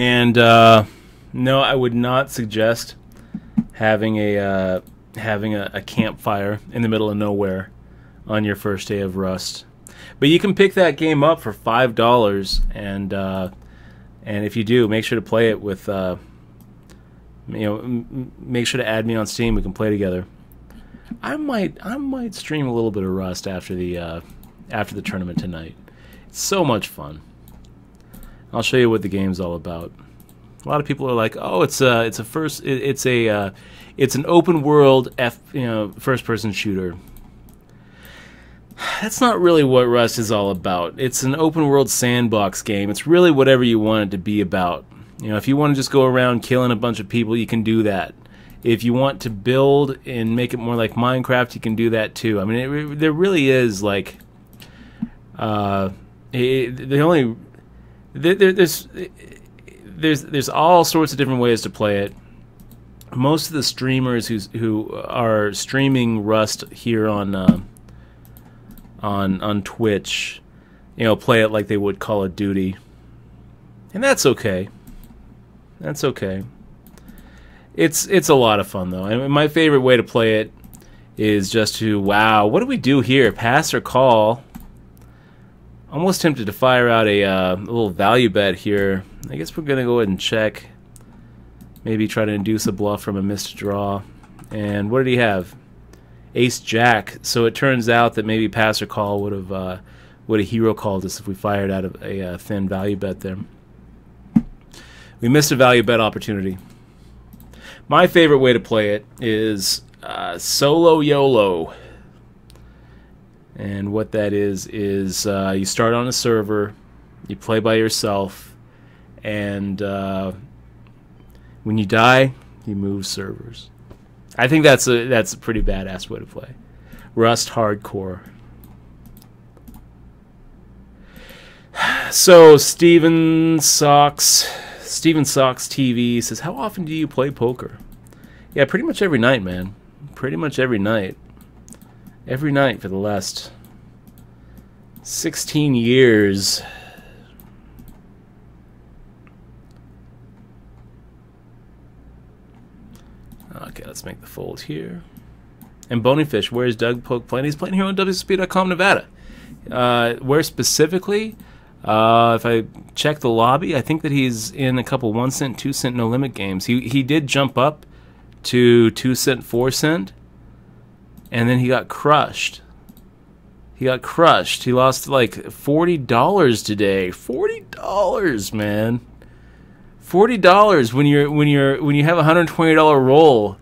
And no, I would not suggest having a campfire in the middle of nowhere on your first day of Rust. But you can pick that game up for $5, and if you do, make sure to play it with make sure to add me on Steam. We can play together. I might stream a little bit of Rust after the tournament tonight. It's so much fun. I'll show you what the game's all about. A lot of people are like, "Oh, it's an open world first person shooter." That's not really what Rust is all about. It's an open world sandbox game. It's really whatever you want it to be about. You know, if you want to just go around killing a bunch of people, you can do that. If you want to build and make it more like Minecraft, you can do that too. I mean, there really is like there's all sorts of different ways to play it. Most of the streamers who are streaming Rust here on Twitch, play it like they would Call of Duty, and that's okay. That's okay. It's a lot of fun though. I mean, my favorite way to play it is just to what do we do here? Pass or call? Almost tempted to fire out a little value bet here. I guess we're gonna go ahead and check. Maybe try to induce a bluff from a missed draw. And what did he have? Ace Jack. So it turns out that maybe pass or call would have hero called us if we fired out of a thin value bet there. We missed a value bet opportunity. My favorite way to play it is solo YOLO. And what that is you start on a server, you play by yourself, and when you die, you move servers. I think that's a pretty badass way to play. Rust Hardcore. So Steven Socks TV says, how often do you play poker? Yeah, pretty much every night, man. Pretty much every night. Every night for the last 16 years. Okay, let's make the fold here. And Bonyfish, where's Doug Polk playing? He's playing here on wsop.com Nevada. Where specifically? If I check the lobby, I think that he's in a couple 1 cent, 2 cent no limit games. He did jump up to 2 cent, 4 cent, and then he got crushed. He got crushed. He lost like $40 today. $40, man. $40 when you have a $120 roll.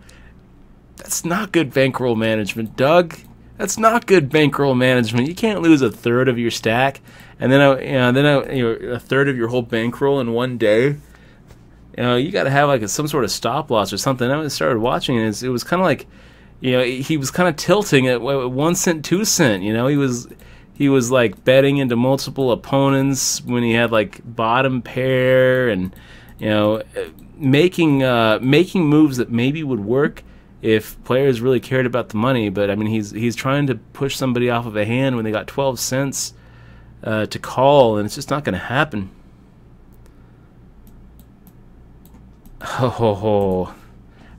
That's not good bankroll management, Doug. That's not good bankroll management. You can't lose a third of your stack and then a third of your whole bankroll in one day. You got to have like some sort of stop loss or something. I started watching it. It was kind of like, he was kind of tilting at 1 cent, 2 cent. He was like betting into multiple opponents when he had like bottom pair, and making moves that maybe would work if players really cared about the money. But I mean, he's trying to push somebody off of a hand when they got 12 cents to call, and it's just not going to happen. Oh,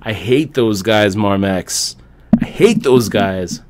I hate those guys, Marmex. I hate those guys.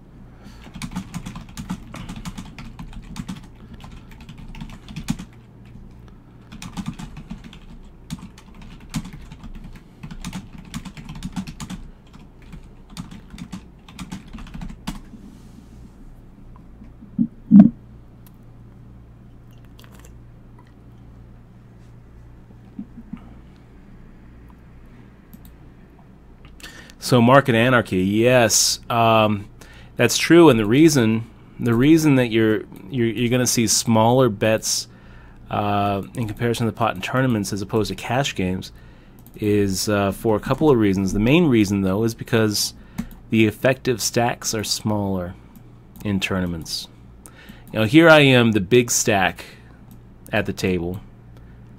So market anarchy, yes, that's true, and the reason that you're going to see smaller bets in comparison to the pot and tournaments as opposed to cash games is for a couple of reasons. The main reason, though, is because the effective stacks are smaller in tournaments. You know, here I am, the big stack at the table.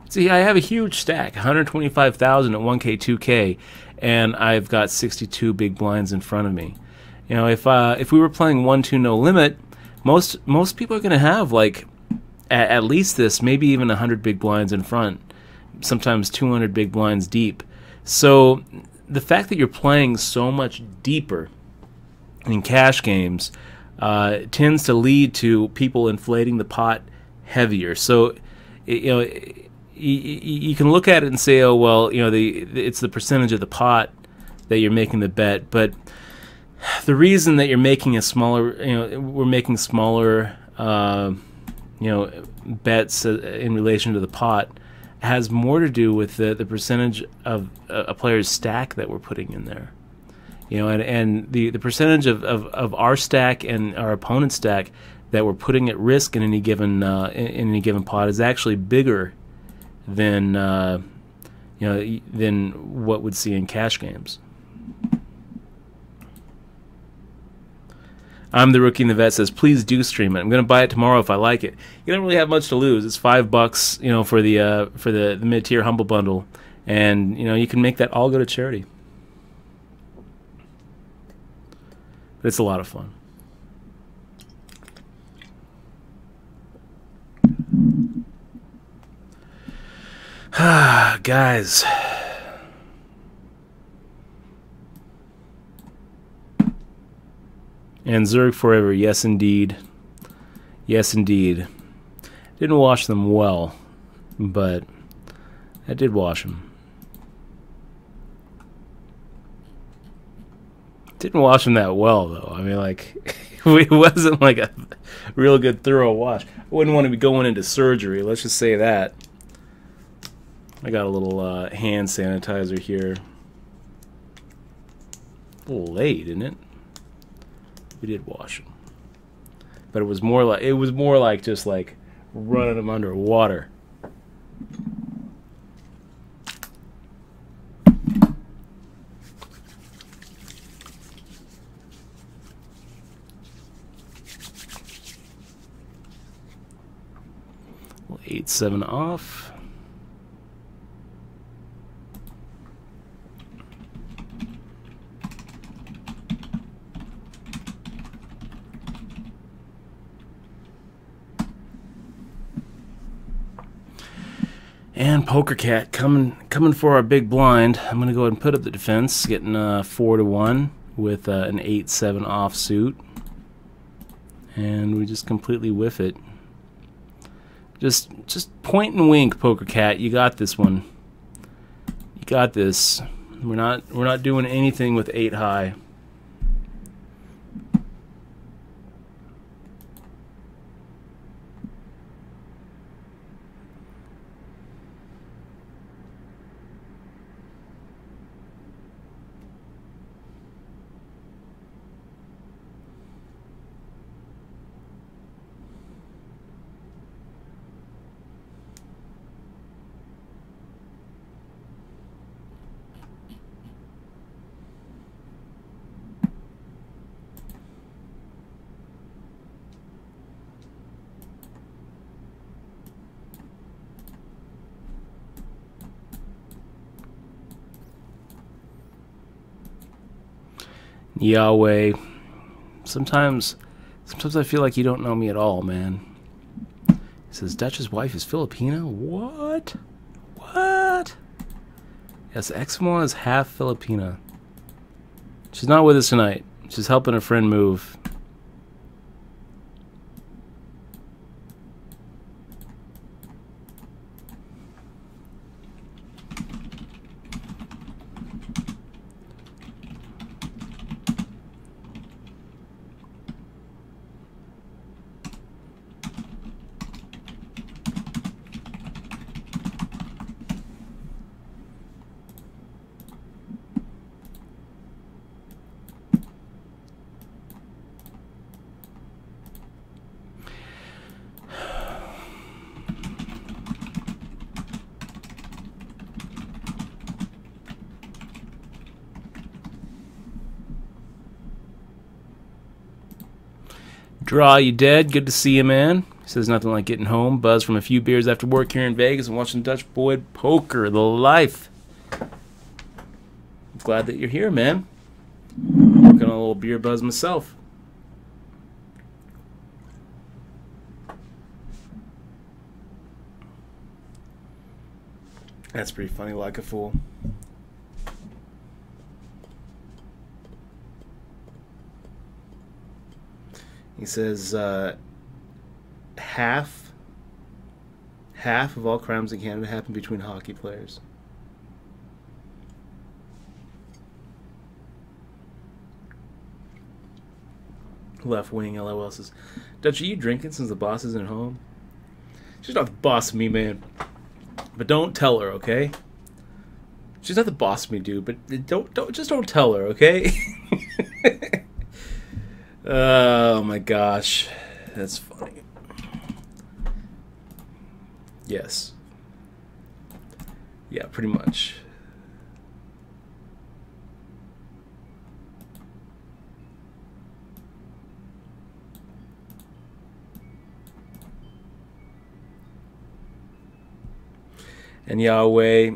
See, I have a huge stack, 125,000 at 1K, 2K, and I've got 62 big blinds in front of me. You know, if we were playing 1-2 no limit, most people are going to have like at least this, maybe even 100 big blinds in front, sometimes 200 big blinds deep. So the fact that you're playing so much deeper in cash games tends to lead to people inflating the pot heavier. So, you know, you can look at it and say, oh well, you know, it's the percentage of the pot that you're making the bet, but the reason that you're making a smaller, you know, we're making smaller, you know, bets in relation to the pot has more to do with the percentage of a player's stack that we're putting in there. You know, and the percentage of our stack and our opponent's stack that we're putting at risk in any given pot is actually bigger than you know, than what we'd see in cash games. I'm the Rookie in the Vet says, please do stream it. I'm going to buy it tomorrow if I like it. You don't really have much to lose. It's $5, you know, for the mid-tier humble bundle, and you know, you can make that all go to charity. But it's a lot of fun. Guys. And Zerg forever, yes indeed. Yes indeed. Didn't wash them well, but I did wash them. Didn't wash them that well, though. I mean, like, it wasn't like a real good thorough wash. I wouldn't want to be going into surgery, let's just say that. I got a little hand sanitizer here. A little late, isn't it? We did wash them, but it was more like just like running them under water. Well, 8-7 off. And Poker Cat coming for our big blind. I'm going to go ahead and put up the defense, getting 4-1 with an 8-7 offsuit. And we just completely whiff it. Just point and wink, Poker Cat. You got this one. You got this. We're not doing anything with 8 high. Yahweh, sometimes I feel like you don't know me at all, man. He says, Dutch's wife is Filipino? What? What? Yes, Exmoor is half Filipina. She's not with us tonight. She's helping a friend move. Draw, you dead? Good to see you, man. He says nothing like getting home, buzz from a few beers after work here in Vegas and watching Dutch boy poker. The life. I'm glad that you're here, man. Working on a little beer buzz myself. That's pretty funny, like a fool. He says half of all crimes in Canada happen between hockey players. Left wing LOL says, Dutch, are you drinking since the boss isn't home? She's not the boss of me, man. But don't tell her, okay? She's not the boss of me, dude. But don't tell her, okay? Oh my gosh, that's funny. Yes. Yeah, pretty much. And Yahweh,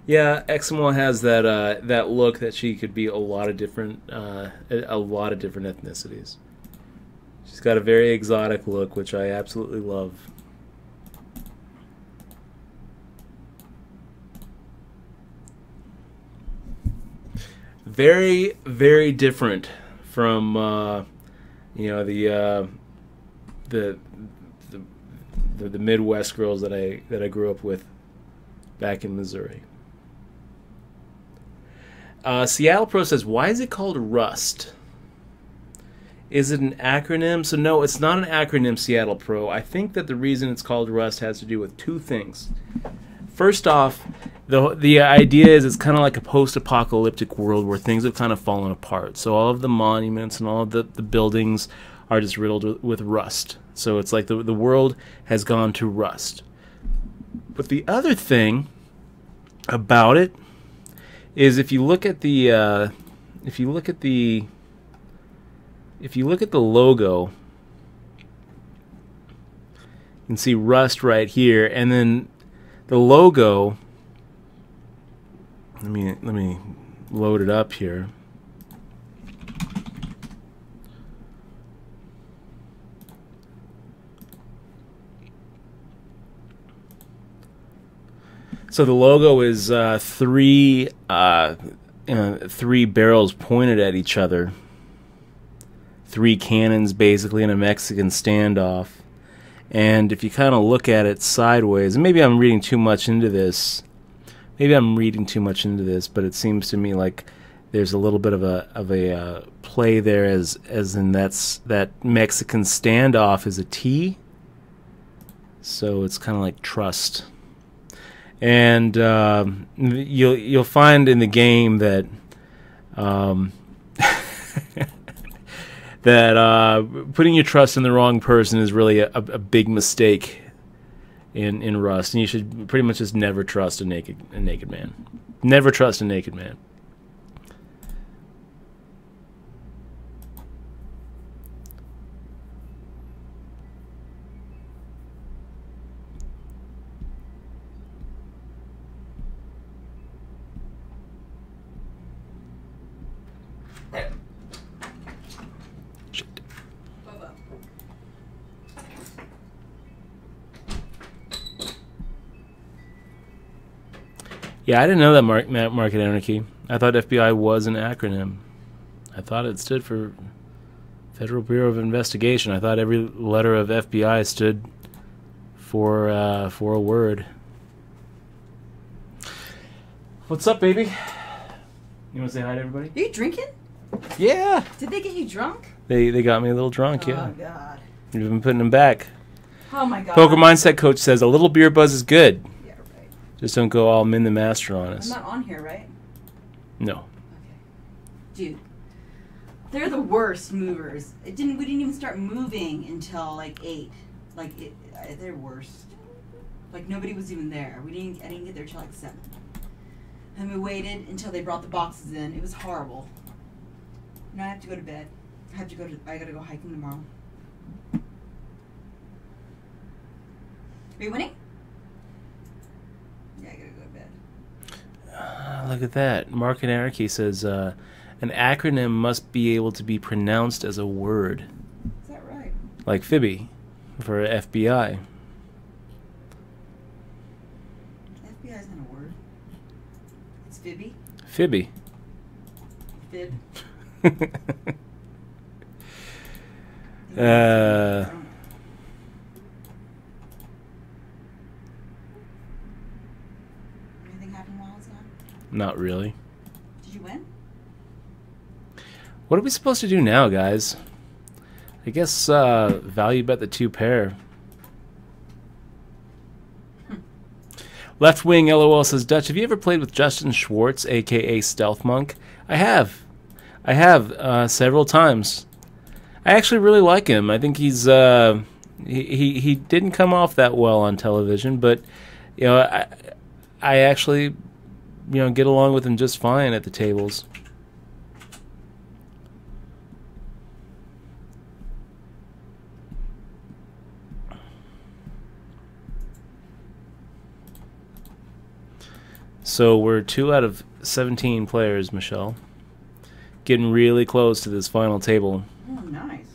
yeah, Eximo has that that look that she could be a lot of different ethnicities. She's got a very exotic look, which I absolutely love. Very, very different from you know, the Midwest girls that I grew up with back in Missouri. Seattle Pro says, why is it called Rust? Is it an acronym? So no, it's not an acronym, Seattle Pro. I think that the reason it's called Rust has to do with two things. First off, the idea is it's kind of like a post-apocalyptic world where things have kind of fallen apart. So all of the monuments and all of the buildings are just riddled with rust. So it's like the world has gone to rust. But the other thing about it is if you look at the logo, you can see rust right here, and then the logo. Let me load it up here. So the logo is three barrels pointed at each other. Three cannons, basically, in a Mexican standoff. And if you kind of look at it sideways, and maybe I'm reading too much into this. But it seems to me like there's a little bit of a play there, as in that Mexican standoff is a T. So it's kind of like trust. And you'll find in the game that that putting your trust in the wrong person is really a big mistake in Rust, and you should pretty much just never trust a naked man. Never trust a naked man. Yeah, I didn't know that market anarchy. I thought FBI was an acronym. I thought it stood for Federal Bureau of Investigation. I thought every letter of FBI stood for a word. What's up, baby? You want to say hi to everybody? Are you drinking? Yeah. Did they get you drunk? They got me a little drunk, yeah. Oh, God. We've been putting them back. Oh, my God. Poker Mindset Coach says a little beer buzz is good. Yeah, right. Just don't go all Min the Master on us. I'm not on here, right? No. Okay. Dude. They're the worst movers. We didn't even start moving until like 8. Like they're worst. Like nobody was even there. I didn't get there till like 7. And we waited until they brought the boxes in. It was horrible. Now I have to go to bed. I gotta go hiking tomorrow. Are you winning? Yeah, I gotta go to bed. Look at that. Mark Anarchy says, an acronym must be able to be pronounced as a word. Is that right? Like Phoebe for FBI. FBI isn't a word. It's Fibby. Phoebe. Fib. Anything happen while it's on? Not really. Did you win? What are we supposed to do now, guys? I guess value bet the 2 pair. Left Wing LOL says, Dutch, have you ever played with Justin Schwartz, a.k.a. Stealth Monk? I have. I have, several times. I actually really like him. I think he's, he didn't come off that well on television, but, you know, I actually, you know, get along with him just fine at the tables. So we're 2 out of 17 players, Michelle. Getting really close to this final table. Oh, nice.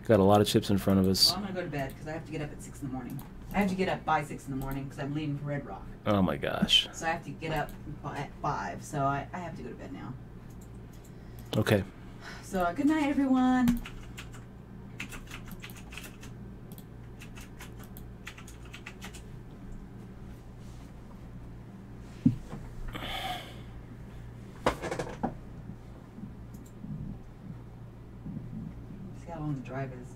Got a lot of chips in front of us. Well, I'm gonna go to bed because I have to get up at 6 in the morning. I have to get up by 6 in the morning because I'm leaving for Red Rock. Oh my gosh. So I have to get up at 5. So I have to go to bed now. Okay. So good night, everyone. See how long the drive is.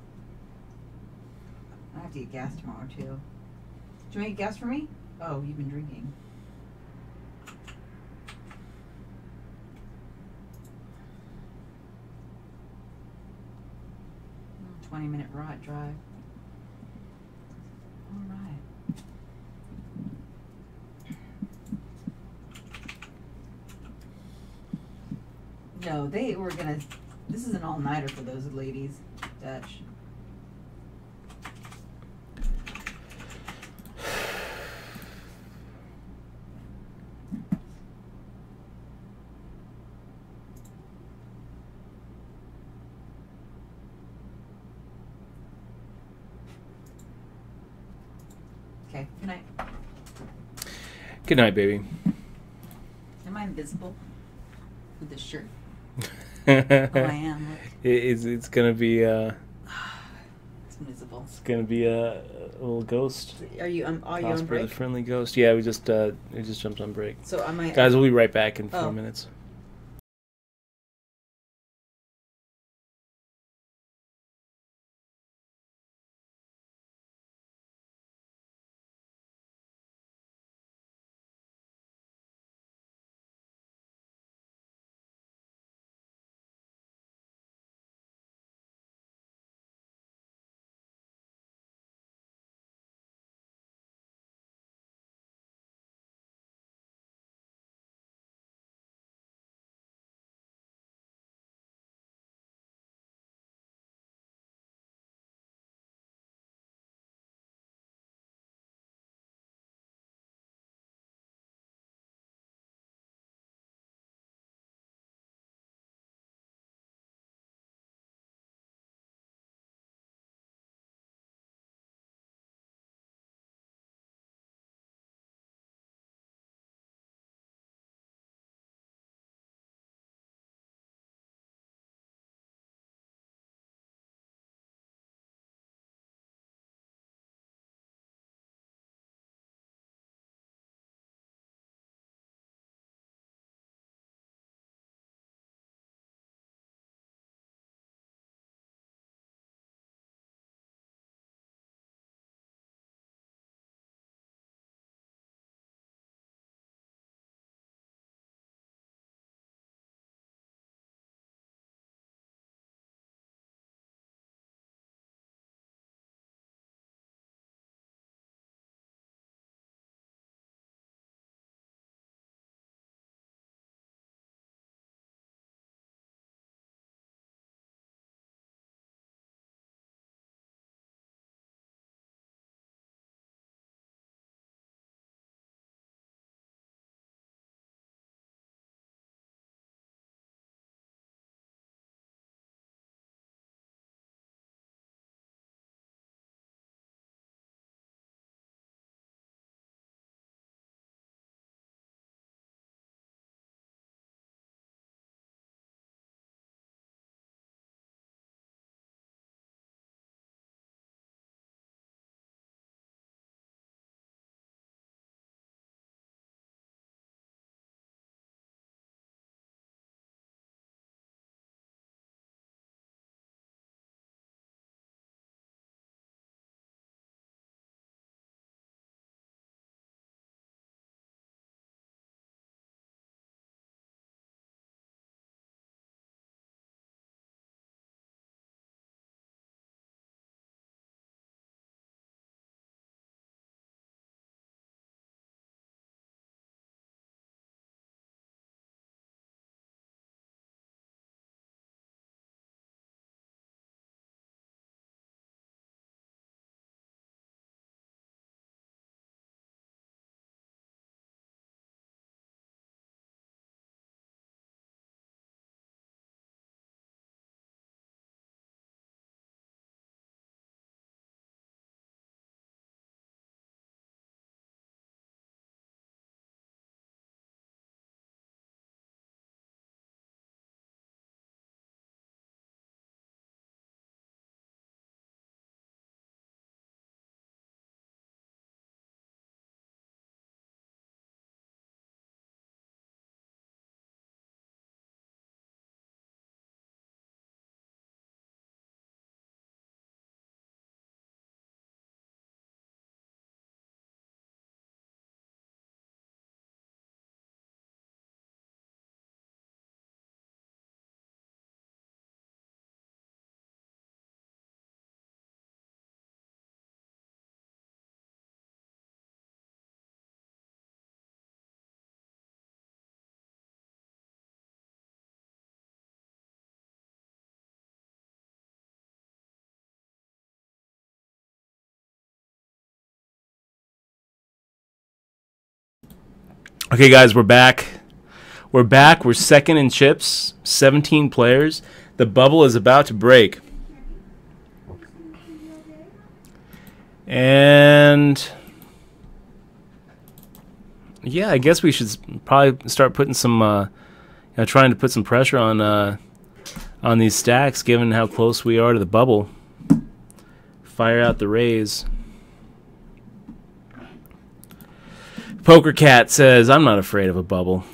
I have to get gas tomorrow too. Do you want to get gas for me? Oh, you've been drinking. 20-minute drive. All right. No, they were gonna. This is an all-nighter for those ladies, Dutch. Okay, good night. Good night, baby. Am I invisible with this shirt? Oh, I am. Look. It's gonna be It's invisible. it's gonna be a little ghost. Are you on Prosper break? the friendly ghost. Yeah, we just jumped on break. So am I? Guys, we'll be right back in 4 Oh. minutes. Okay, guys, we're back. We're back. We're second in chips. 17 players. The bubble is about to break. And yeah, I guess we should probably start putting some, trying to put some pressure on these stacks, given how close we are to the bubble. Fire out the raise. Poker Cat says, I'm not afraid of a bubble.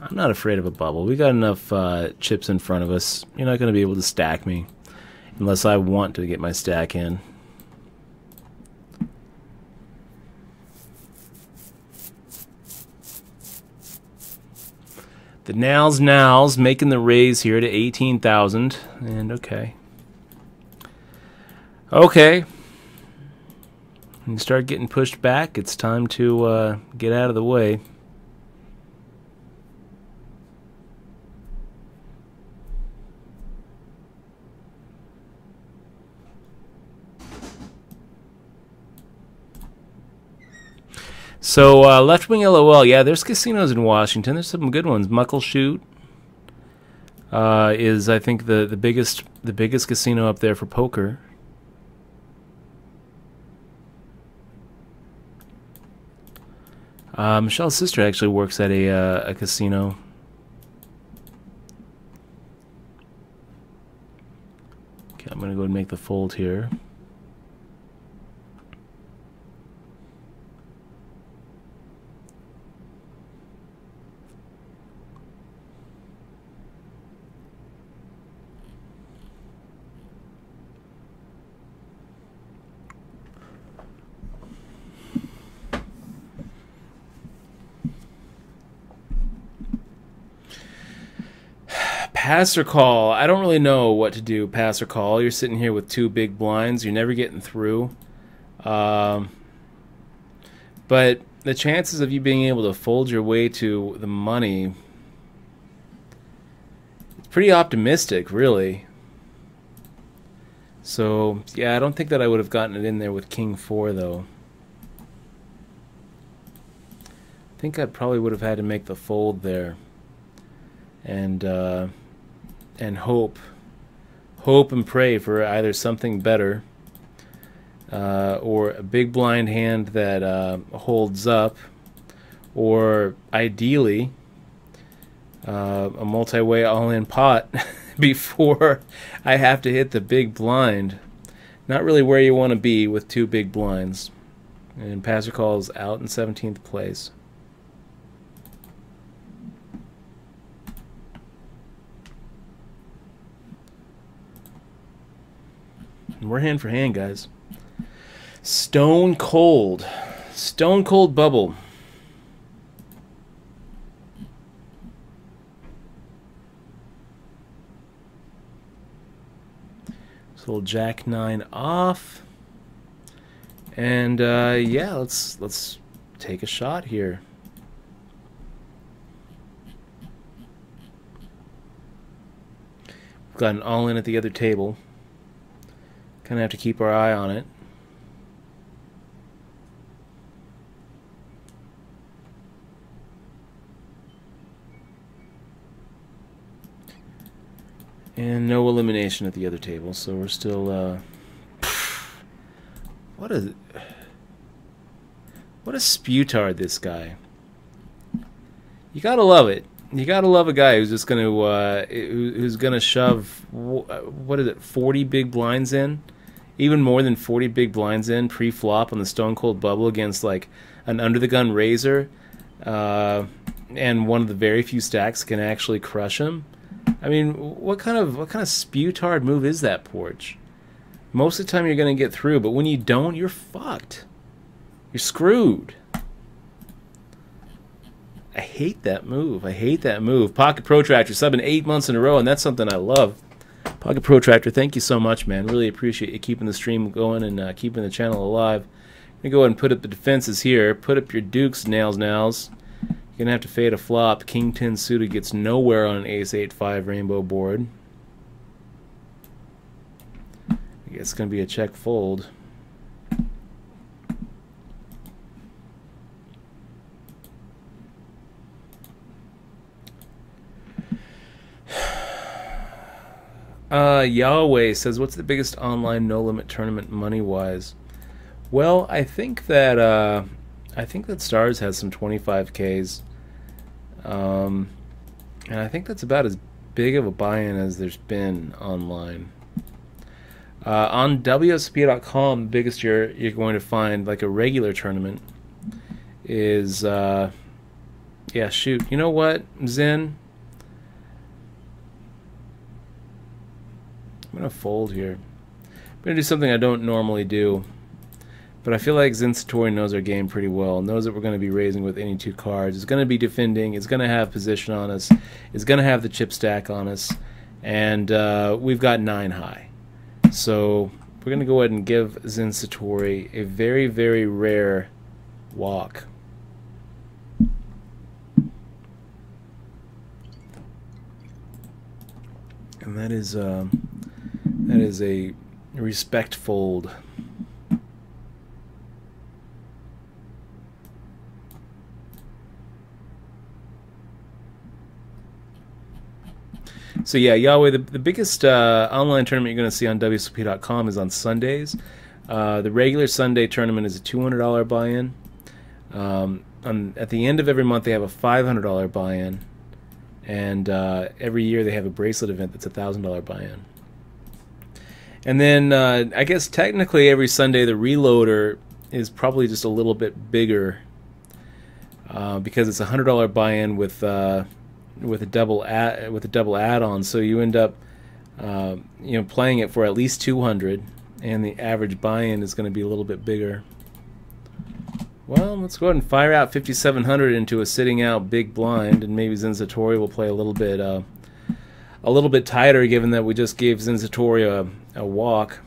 I'm not afraid of a bubble. We got enough chips in front of us. You're not going to be able to stack me unless I want to get my stack in. The Now's making the raise here to 18,000. And okay. Okay. When you start getting pushed back, it's time to get out of the way. So Left Wing LOL, yeah, there's casinos in Washington. There's some good ones. Muckleshoot is, I think, the biggest casino up there for poker. Michelle's sister actually works at a casino. Okay, I'm gonna go and make the fold here. Pass or call? I don't really know what to do. Pass or call? You're sitting here with two big blinds. You're never getting through. But the chances of you being able to fold your way to the money, it's pretty optimistic, really. So, yeah, I don't think that I would have gotten it in there with King 4, though. I think I probably would have had to make the fold there. And hope and pray for either something better or a big blind hand that holds up, or ideally a multi-way all-in pot before I have to hit the big blind. Not really where you want to be with two big blinds. And pass or call's out in 17th place. We're hand for hand, guys. Stone cold. Stone cold bubble. So little Jack 9 off. And yeah, let's take a shot here. We've got an all in at the other table. Kind of have to keep our eye on it. And no elimination at the other table, so we're still what a sputard, this guy. You gotta love it. You gotta love a guy who's just gonna shove, what is it, 40 big blinds in, even more than 40 big blinds in pre-flop on the stone cold bubble against like an under the gun razor, and one of the very few stacks can actually crush him. I mean, what kind of sputard move is that, Porch? Most of the time you're gonna get through, but when you don't, you're fucked. You're screwed. I hate that move. I hate that move. Pocket Protractor subbing 8 months in a row, and that's something I love. Pocket Protractor, thank you so much, man. Really appreciate you keeping the stream going and keeping the channel alive. I'm going to go ahead and put up the defenses here. Put up your dukes, Nails. You're going to have to fade a flop. King 10 suited gets nowhere on an Ace 8-5 rainbow board. I guess it's going to be a check fold. Yahweh says, "What's the biggest online no limit tournament money wise?" Well, I think that Stars has some 25Ks, and I think that's about as big of a buy-in as there's been online. On wsop.com, the biggest you're going to find, like a regular tournament, is yeah, shoot. You know what, Zen? I'm gonna fold here. I'm gonna do something I don't normally do, but I feel like Zen Satori knows our game pretty well. Knows that we're gonna be raising with any two cards. It's gonna be defending. It's gonna have position on us. It's gonna have the chip stack on us, and we've got 9 high. So we're gonna go ahead and give Zen Satori a very, very rare walk. And that is a respect fold. So yeah, Yahweh, the biggest online tournament you're going to see on wsop.com is on Sundays. The regular Sunday tournament is a $200 buy-in. At the end of every month, they have a $500 buy-in. And every year they have a bracelet event that's a $1,000 buy-in. And then I guess technically every Sunday the reloader is probably just a little bit bigger because it's a $100 buy-in with a double add-on. So you end up playing it for at least $200, and the average buy-in is going to be a little bit bigger. Well, let's go ahead and fire out 5,700 into a sitting out big blind, and maybe Zen Satori will play a little bit tighter, given that we just gave Zen Satori a walk.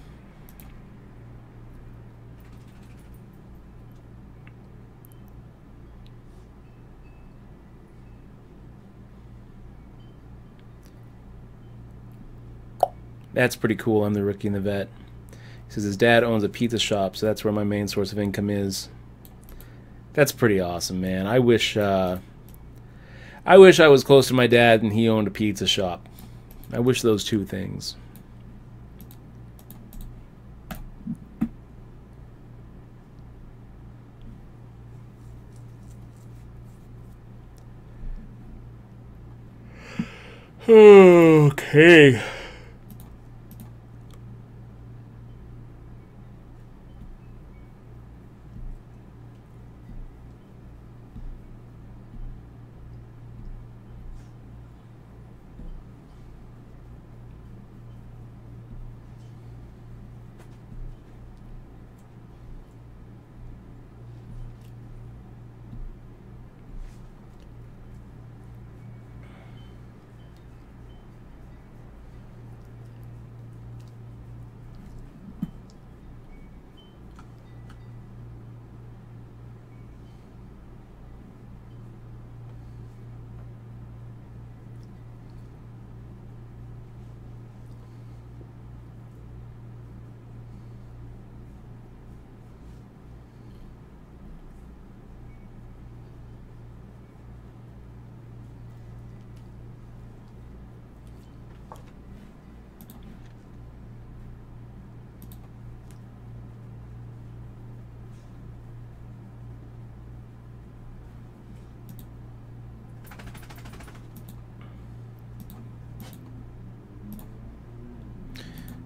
That's pretty cool. I'm the rookie and the vet. He says his dad owns a pizza shop, so that's where my main source of income is. That's pretty awesome, man. I wish I was close to my dad and he owned a pizza shop. I wish those two things. Okay.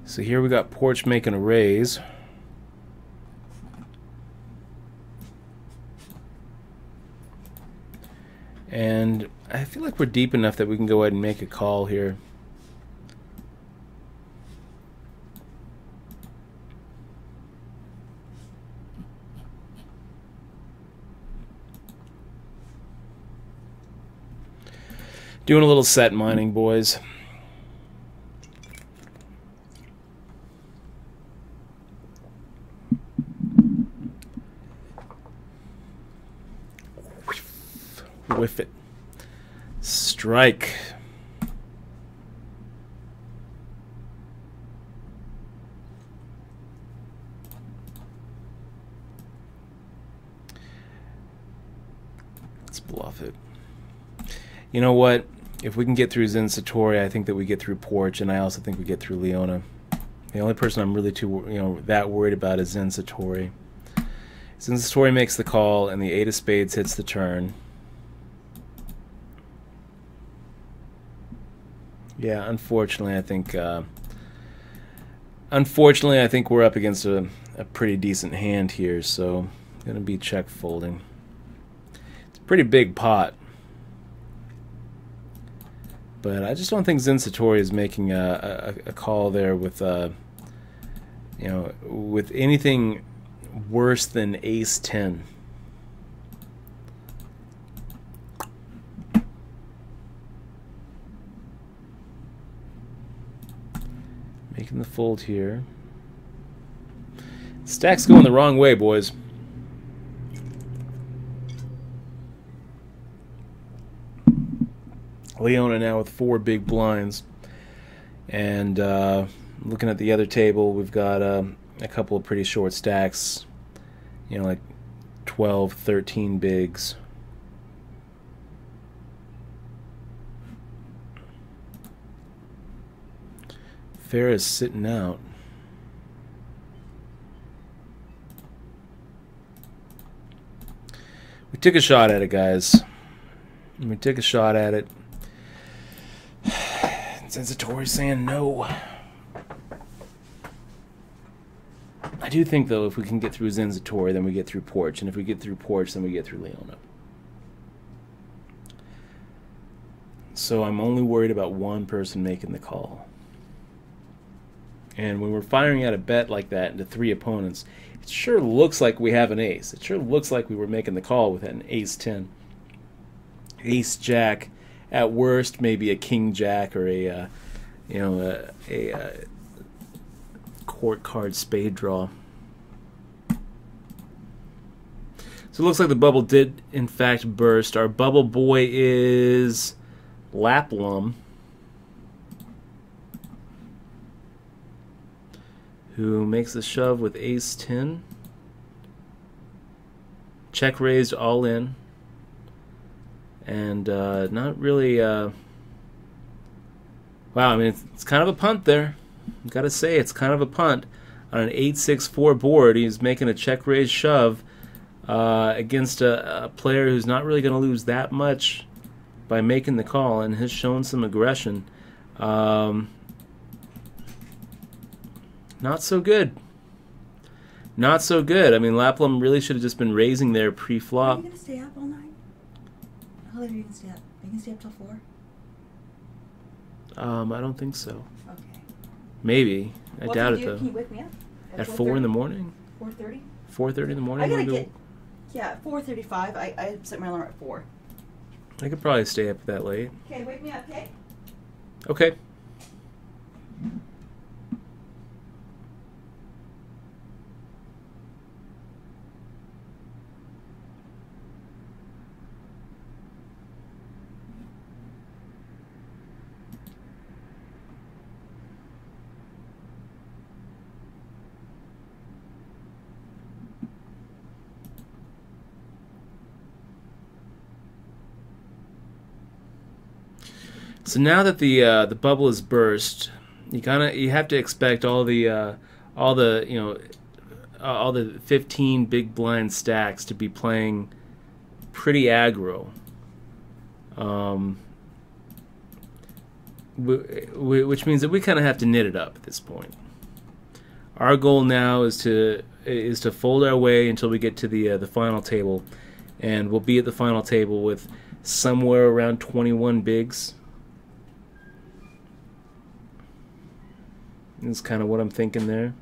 So here we got Porch making a raise. And I feel like we're deep enough that we can go ahead and make a call here. Doing a little set mining, boys. Whiff it. Strike. Let's bluff it. You know what? if we can get through Zen Satori, I think that we get through Porch, and I also think we get through Leona. The only person I'm really that worried about is Zen Satori. Zen Satori makes the call, and the 8 of spades hits the turn. Yeah, unfortunately, I think we're up against a pretty decent hand here, so I'm gonna be check folding. It's a pretty big pot, but I just don't think Zen Satori is making a call there with with anything worse than Ace 10. Making the fold here. Stack's going the wrong way, boys. Leona now with 4 big blinds. And looking at the other table, we've got a couple of pretty short stacks. Like 12, 13 bigs. Farrah's sitting out. We took a shot at it, guys. We took a shot at it. Zen Satori's saying no. I do think, though, if we can get through Zen Satori, then we get through Porch. And if we get through Porch, then we get through Leona. So I'm only worried about one person making the call. And when we're firing out a bet like that into 3 opponents, it sure looks like we have an ace. It sure looks like we were making the call with an Ace 10. Ace Jack, at worst, maybe a King Jack or a court card spade draw. So it looks like the bubble did, in fact, burst. Our bubble boy is Laplum, who makes the shove with Ace 10. Check raised all in. And not really... wow, I mean, it's kind of a punt there. I've got to say, it's kind of a punt. On an 8-6-4 board, he's making a check raise shove against a player who's not really going to lose that much by making the call and has shown some aggression. Not so good. Not so good. I mean, Laplum really should have just been raising there pre-flop. Are you going to stay up all night? How late are you going to stay up? Are you going to stay up till 4? I don't think so. Okay. Maybe. I doubt it, though. Can you wake me up? At 4 in the morning? 4:30? 4:30 in the morning? I gotta get... Yeah, 4:35. I set my alarm at 4. I could probably stay up that late. Okay, wake me up, okay? Okay. So now that the bubble is burst, you have to expect all the 15 big blind stacks to be playing pretty aggro, which means that we kind of have to knit it up at this point. Our goal now is to fold our way until we get to the final table, and we'll be at the final table with somewhere around 21 bigs. That's kind of what I'm thinking there.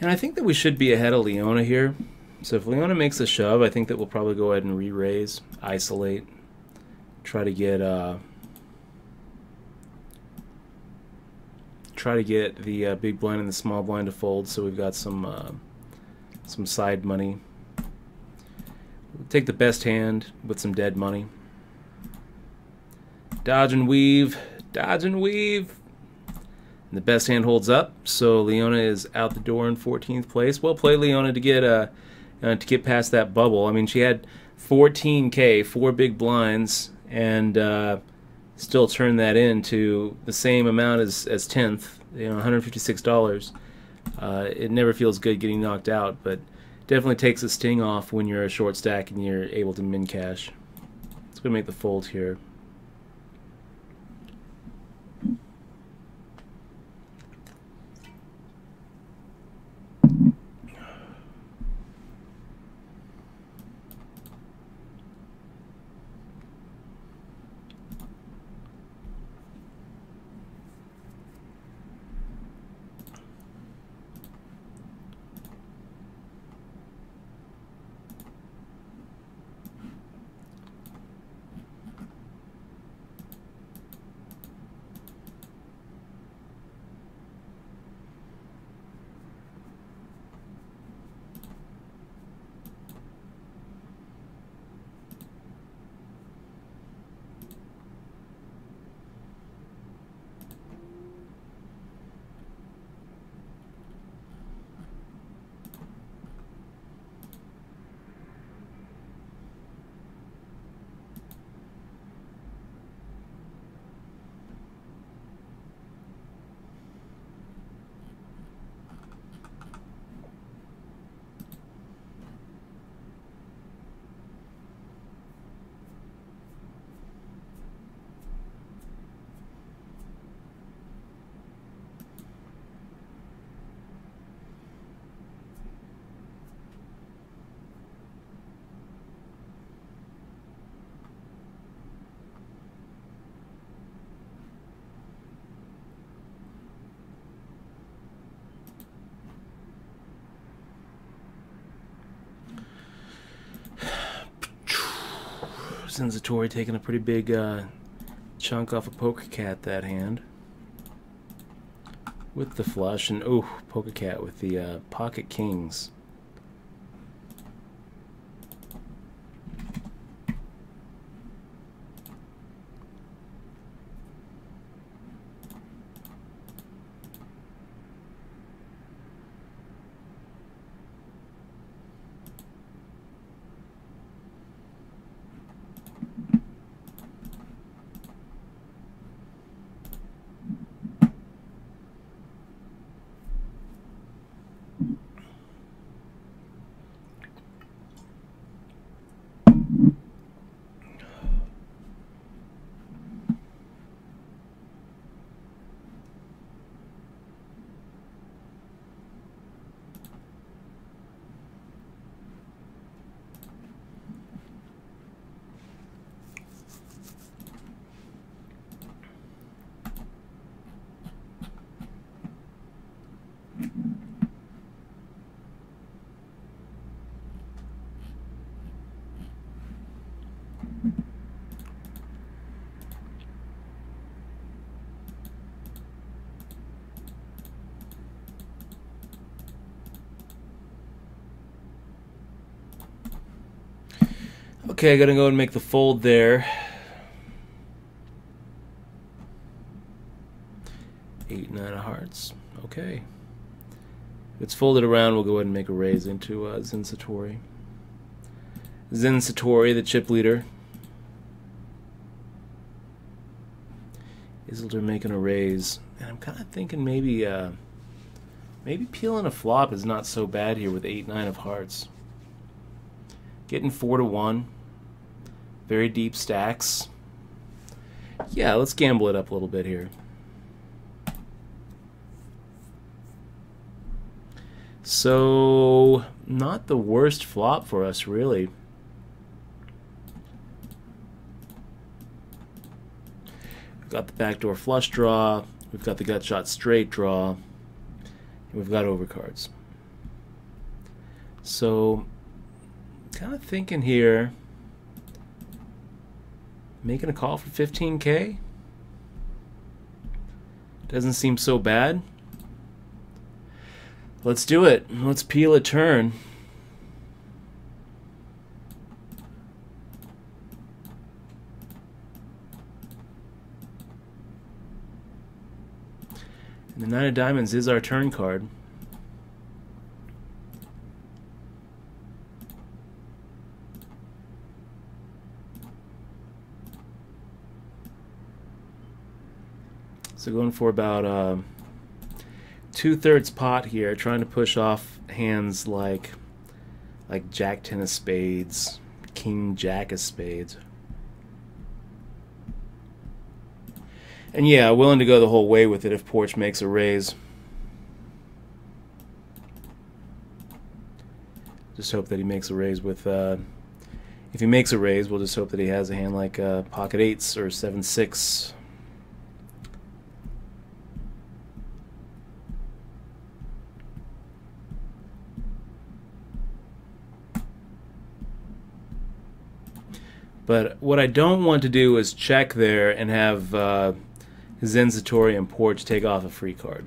And I think that we should be ahead of Leona here. So if Leona makes a shove, I think that we'll probably go ahead and re-raise, isolate, try to get the big blind and the small blind to fold, so we've got some side money. We'll take the best hand with some dead money. Dodge and weave, dodge and weave. And the best hand holds up, so Leona is out the door in 14th place. Well played, Leona, to get past that bubble. I mean, she had 14K, 4 big blinds, and still turned that into the same amount as 10th, you know, $156. It never feels good getting knocked out, but definitely takes a sting off when you're a short stack and you're able to min cash. Let's go make the fold here. s02e taking a pretty big chunk off a poker cat that hand with the flush, and oh, poker cat with the pocket kings. Okay, I gotta go and make the fold there. 8, 9 of hearts. Okay. If it's folded around, we'll go ahead and make a raise into s02e. s02e, the chip leader. Isildur making a raise. And I'm kind of thinking maybe peeling a flop is not so bad here with 8, 9 of hearts. Getting 4 to 1. Very deep stacks. Yeah, let's gamble it up a little bit here. So, not the worst flop for us, really. We've got the backdoor flush draw. We've got the gut shot straight draw. And we've got overcards. So, kind of thinking here, making a call for 15K. Doesn't seem so bad. Let's do it. Let's peel a turn. And the Nine of Diamonds is our turn card. So going for about 2/3 pot here, trying to push off hands like Jack 10 of spades, King Jack of spades. And yeah, willing to go the whole way with it if Porch makes a raise. Just hope that he makes a raise with, if he makes a raise, we'll just hope that he has a hand like pocket eights or 7-6. But what I don't want to do is check there and have Zen Satori and Porch take off a free card.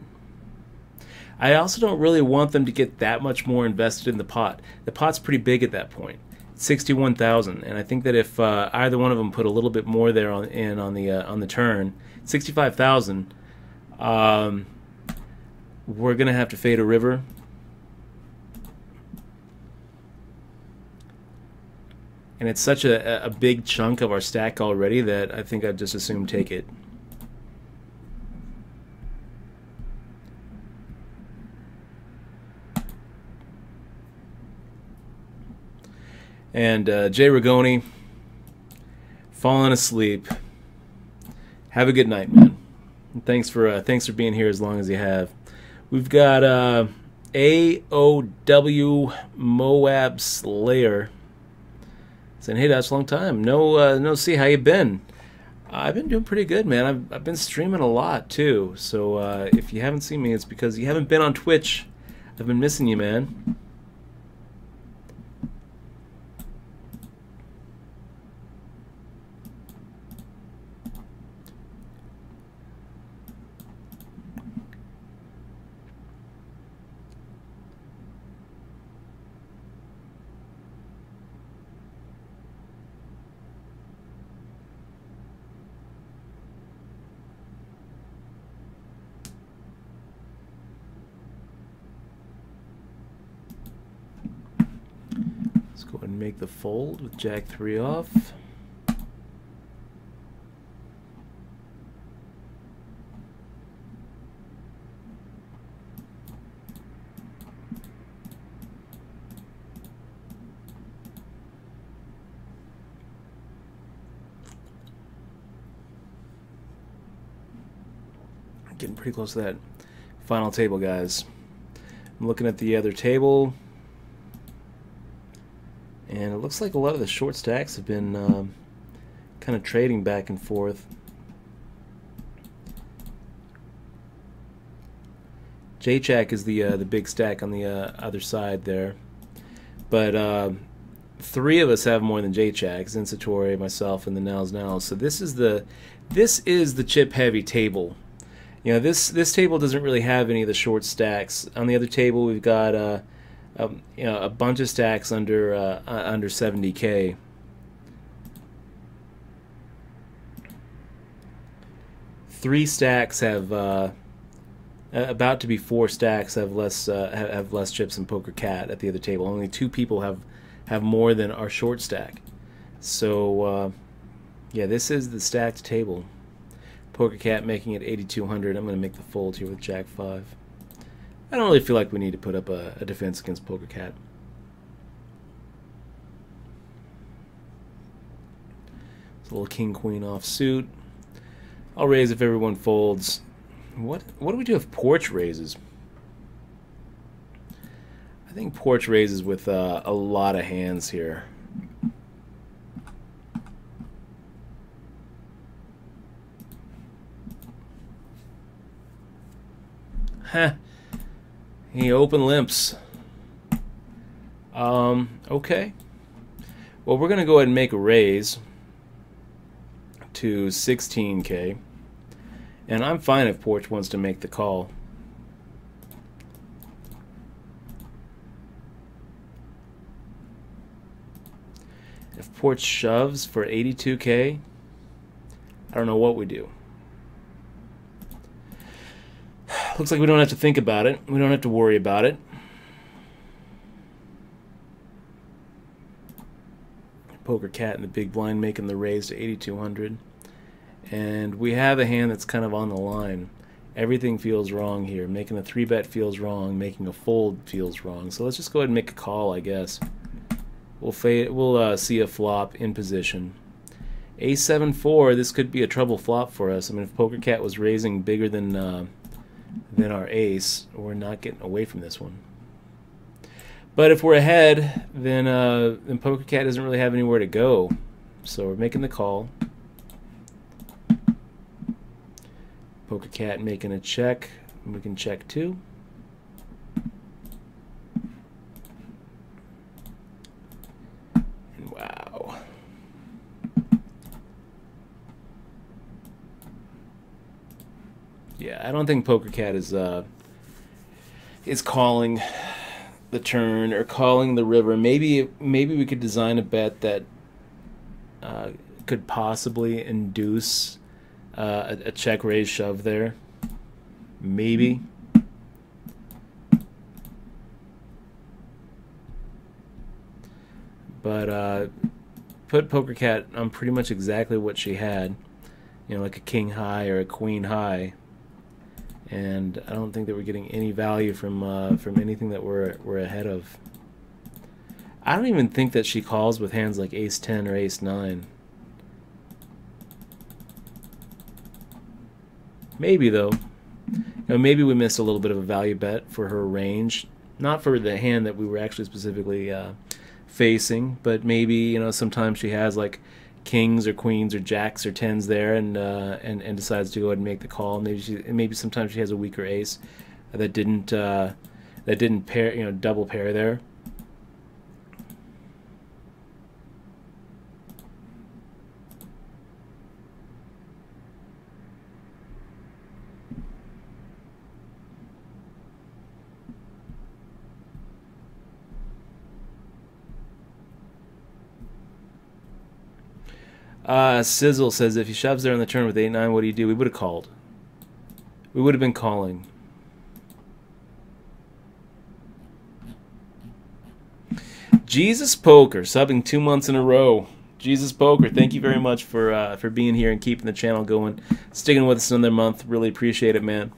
I also don't really want them to get that much more invested in the pot. The pot's pretty big at that point, 61,000, and I think that if either one of them put a little bit more there on the turn, 65,000, we're gonna have to fade a river. And it's such a big chunk of our stack already that I think I'd just assume take it. And Jay Rigoni, falling asleep. Have a good night, man. And thanks for being here as long as you have. We've got AOW Moab Slayer saying, "Hey, that's a long time. No, see how you been." I've been doing pretty good, man. I've been streaming a lot too. So if you haven't seen me, it's because you haven't been on Twitch. I've been missing you, man. Go ahead and make the fold with Jack 3 off. Getting pretty close to that final table, guys. I'm looking at the other table. And it looks like a lot of the short stacks have been kind of trading back and forth. J-Jack is the big stack on the other side there. But 3 of us have more than J-Jack, Zen Satori, myself, and the Nels. So this is the chip heavy table. You know, this table doesn't really have any of the short stacks. On the other table, we've got you know, a bunch of stacks under 70K. Three stacks have about to be 4 stacks have less chips than Poker Cat at the other table. Only 2 people have more than our short stack. So yeah, this is the stacked table. Poker Cat making it 8,200. I'm going to make the fold here with Jack 5. I don't really feel like we need to put up a defense against Poker Cat. It's a little King Queen offsuit. I'll raise if everyone folds. What do we do if Porch raises? I think Porch raises with a lot of hands here. Huh. He open limps. Okay. Well, we're going to go ahead and make a raise to 16K. And I'm fine if Porch wants to make the call. If Porch shoves for 82K, I don't know what we do. Looks like we don't have to think about it. We don't have to worry about it. Poker Cat in the big blind making the raise to 8,200. And we have a hand that's kind of on the line. Everything feels wrong here. Making a 3-bet feels wrong. Making a fold feels wrong. So let's just go ahead and make a call, I guess. We'll see a flop in position. Ace 7-4. This could be a trouble flop for us. I mean, if Poker Cat was raising bigger than our ace, we're not getting away from this one. But if we're ahead, then Poker Cat doesn't really have anywhere to go. So we're making the call. Poker Cat making a check. We can check too. And wow. Yeah, I don't think Poker Cat is calling the turn or calling the river. Maybe we could design a bet that could possibly induce a check raise shove there. Maybe. But put Poker Cat on pretty much exactly what she had. You know, like a king high or a queen high. And I don't think that we're getting any value from anything that we're ahead of. I don't even think that she calls with hands like ace 10 or ace 9. Maybe though. You know, maybe we missed a little bit of a value bet for her range, not for the hand that we were actually specifically facing, but maybe, you know, sometimes she has like kings or queens or jacks or tens there, and decides to go ahead and make the call. Maybe sometimes she has a weaker ace that didn't pair, you know, double pair there. Sizzle says, if he shoves there on the turn with 8-9, what do you do? We would have called. We would have been calling. Jesus Poker, subbing 2 months in a row. Jesus Poker, thank you very much for being here and keeping the channel going. Sticking with us another month. Really appreciate it, man.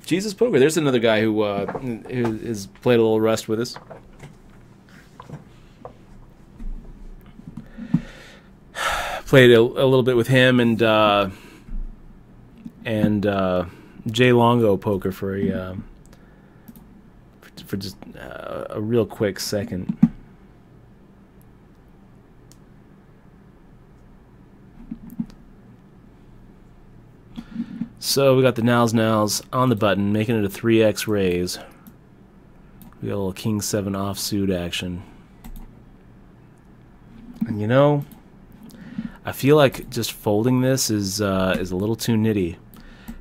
Jesus Poker, there's another guy who has played a little Rust with us. Played a little bit with him and Jay Longo Poker for just a real quick second. So we got the nows on the button, making it a 3x raise. We got a little king 7 offsuit action, and you know, I feel like just folding this is a little too nitty.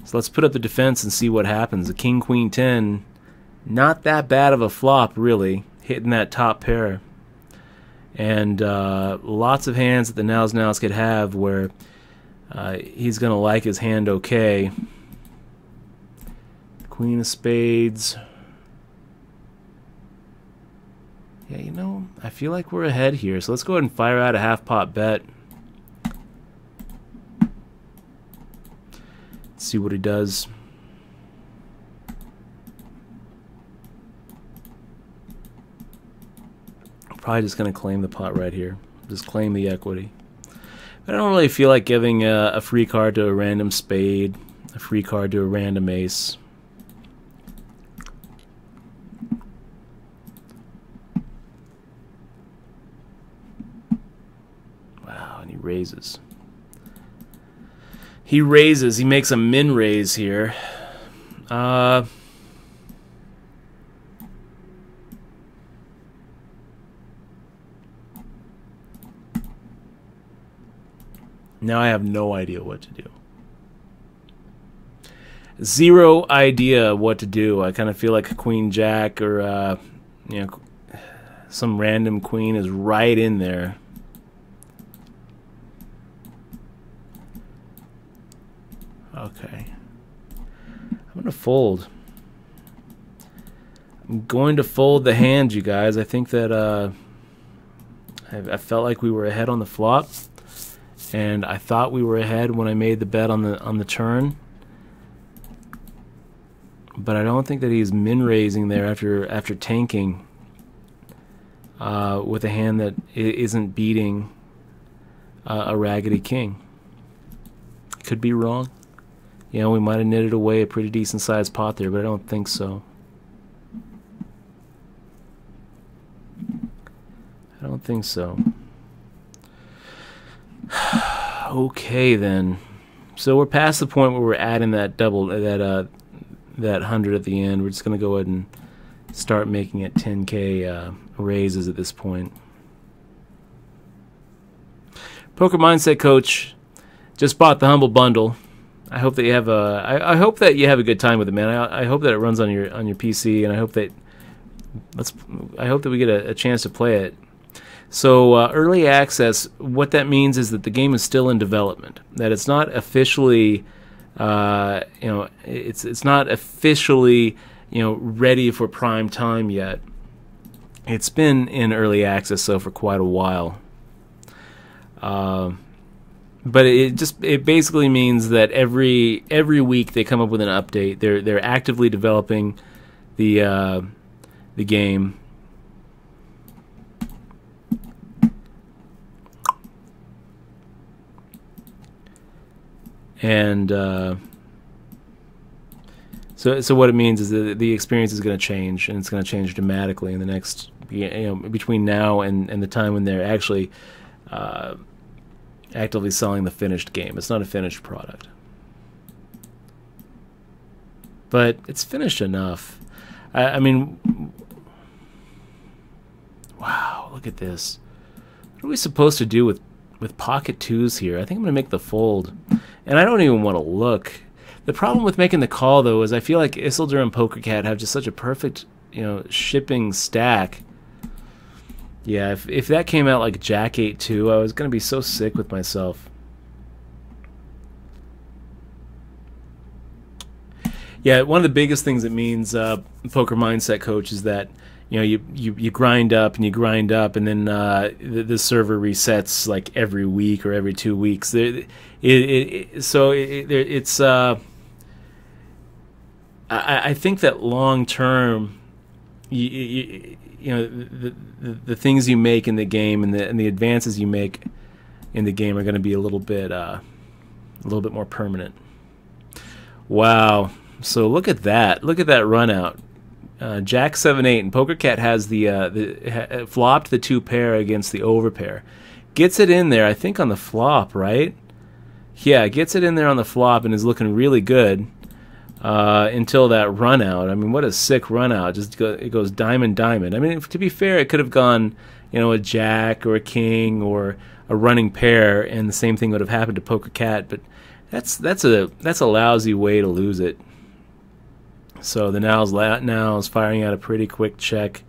So let's put up the defense and see what happens. The king queen 10, not that bad of a flop really, hitting that top pair, and lots of hands that the nows could have where he's gonna like his hand okay. Queen of spades. Yeah, you know, I feel like we're ahead here, so let's go ahead and fire out a half pot bet. See what he does. Probably just going to claim the pot right here. Just claim the equity. But I don't really feel like giving a free card to a random spade, a free card to a random ace. Wow, and he raises. He raises. He makes a min raise here. Now I have no idea what to do. Zero idea what to do. I kind of feel like a queen jack or you know, some random queen is right in there. Okay. I'm going to fold. I'm going to fold the hand, you guys. I think that I felt like we were ahead on the flop, and I thought we were ahead when I made the bet on the turn. But I don't think that he's min raising there after tanking with a hand that isn't beating a raggedy king. Could be wrong. You know, we might have knitted away a pretty decent sized pot there, but I don't think so. I don't think so. Okay then. So we're past the point where we're adding that double that 100 at the end. We're just going to go ahead and start making it 10K raises at this point. Poker Mindset Coach just bought the Humble Bundle. I hope that you have I hope that you have a good time with it, man. I hope that it runs on your PC, and I hope that we get a chance to play it. So early access, what that means is that the game is still in development. That it's not officially it's not officially, ready for prime time yet. It's been in early access so for quite a while. But it basically means that every week they come up with an update. They're actively developing the game. And so what it means is that the experience is going to change, and it's going to change dramatically in the next, between now and the time when they're actually actively selling the finished game. It's not a finished product, but it's finished enough. I mean, wow, look at this. What are we supposed to do with pocket twos here? I think I'm going to make the fold. And I don't even want to look. The problem with making the call, though, is I feel like Isildur and PokerCat have just such a perfect, shipping stack. Yeah, if that came out like Jack 8-2, I was going to be so sick with myself. Yeah, one of the biggest things it means, Poker Mindset Coach, is that you grind up and you grind up, and then the server resets like every week or every 2 weeks. I think that long term, the things you make in the game and the advances you make in the game are going to be a little bit more permanent. Wow! So look at that! Look at that run out. Jack 7-8, and PokerCat has flopped the 2 pair against the overpair. Gets it in there, I think, on the flop, right? Yeah, gets it in there on the flop and is looking really good until that run out. I mean, what a sick run out! It goes diamond, diamond. I mean, to be fair, it could have gone, a jack or a king or a running pair, and the same thing would have happened to PokerCat. But that's a lousy way to lose it. So the now's firing out a pretty quick check.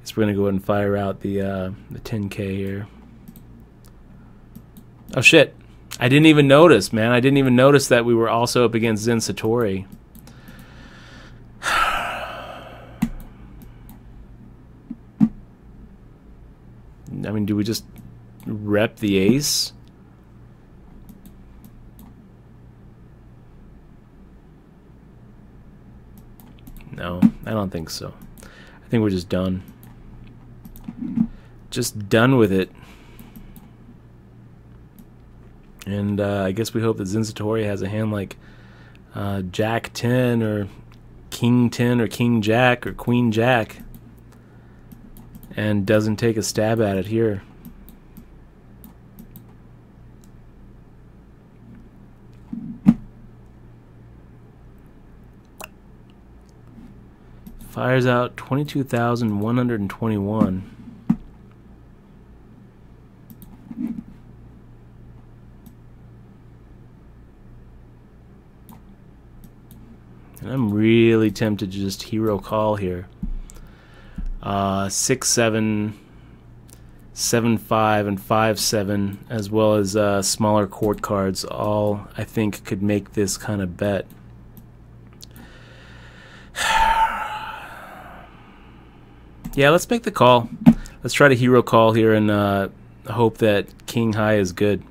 Guess we're gonna go ahead and fire out the 10K here. Oh shit! I didn't even notice, man. I didn't even notice that we were also up against Zen Satori. I mean, do we just rep the ace? No, I don't think so. I think we're just done. Just done with it. And I guess we hope that Zen Satori has a hand like Jack 10 or King 10 or King Jack or Queen Jack, and doesn't take a stab at it here. Fires out 22,121. I'm really tempted to just hero call here. 6, 7, 7, 5, and 5, 7, as well as smaller court cards, all I think could make this kind of bet. Yeah, let's make the call. Let's try to hero call here and hope that king high is good.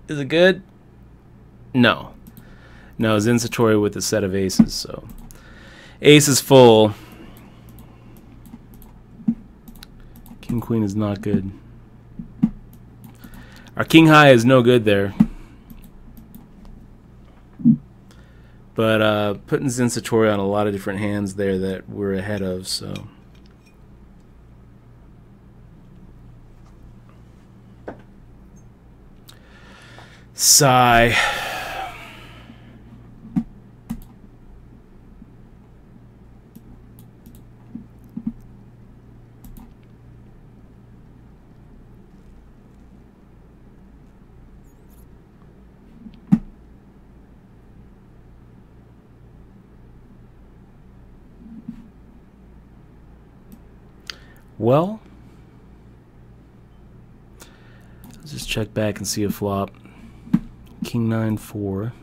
Is it good? No. No, Zen Satori with a set of aces, so ace is full. King queen is not good. Our king high is no good there. But putting Zen Satori on a lot of different hands there that we're ahead of, so. Sigh. Well, let's just check back and see a flop. King 9, 4.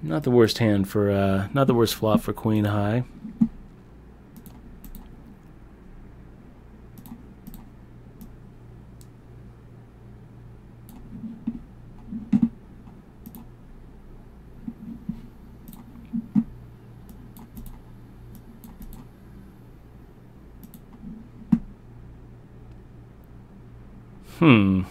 Not the worst hand for, not the worst flop for queen high. Hmm.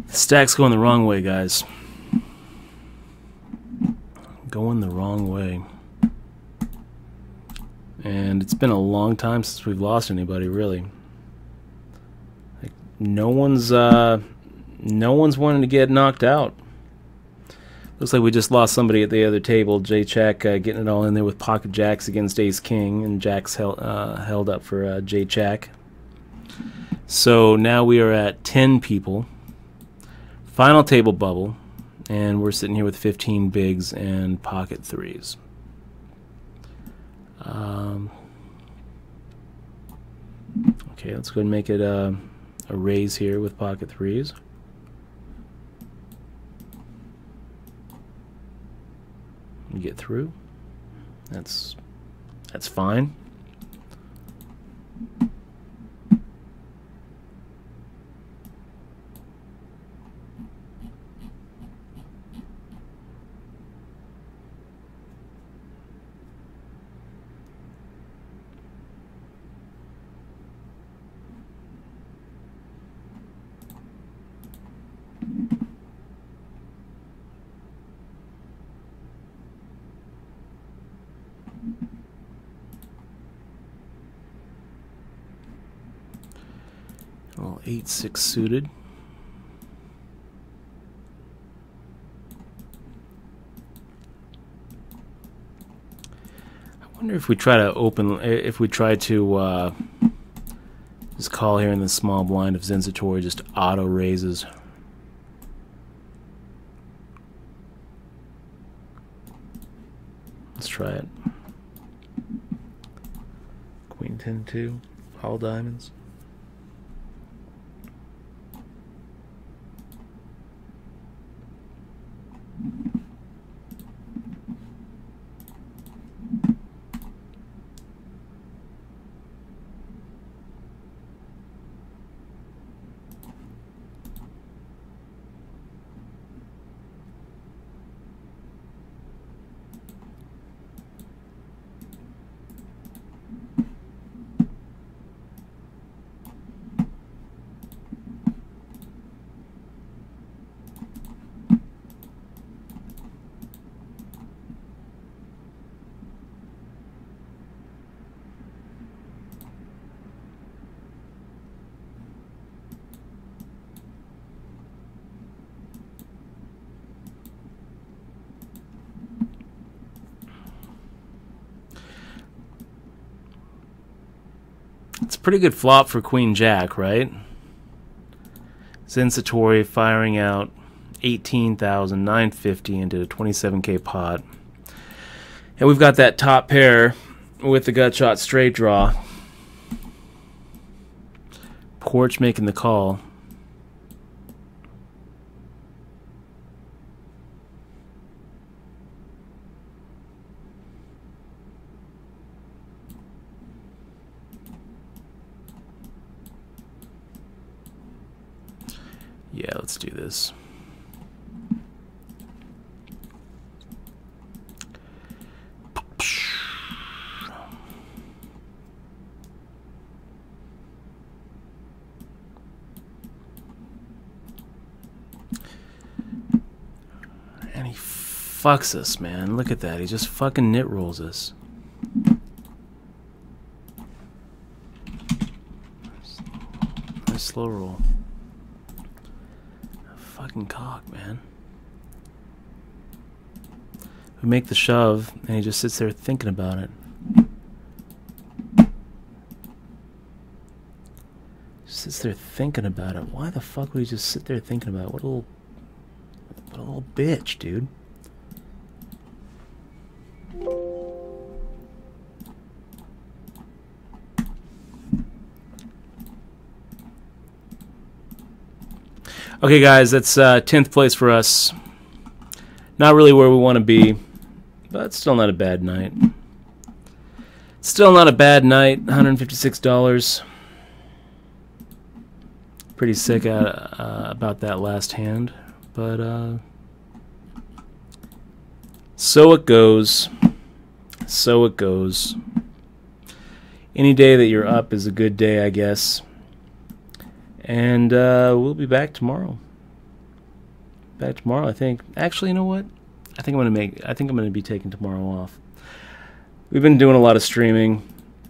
The stack's going the wrong way, guys. Going the wrong way. And it's been a long time since we've lost anybody, really. Like, no one's wanting to get knocked out. Looks like we just lost somebody at the other table. J-Check getting it all in there with pocket jacks against ace-king, and jacks held up for J-Check. So now we are at 10 people. Final table bubble, and we're sitting here with 15 bigs and pocket threes. Okay, let's go ahead and make it a raise here with pocket threes. through. That's fine. Well, 8-6 suited. I wonder if we try to just call here in the small blind if Zensatori just auto raises. Let's try it. Queen 10-2, all diamonds. It's a pretty good flop for Queen Jack, right? Zensatori firing out 18,950 into a 27k pot. And we've got that top pair with the gut shot straight draw. Porch making the call. Yeah, let's do this. And he fucks us, man. Look at that. He just fucking nit rolls us. Nice slow roll. Fucking cock, man. We make the shove, and he just sits there thinking about it. Sits there thinking about it. Why the fuck would he just sit there thinking about it? What a little bitch, dude. Okay, guys, that's 10th place for us. Not really where we want to be, but still not a bad night. Still not a bad night. $156. Pretty sick about that last hand, but so it goes. So it goes. Any day that you're up is a good day, I guess. And we'll be back tomorrow. Back tomorrow, I think. Actually, you know what? I think I'm gonna be taking tomorrow off. We've been doing a lot of streaming,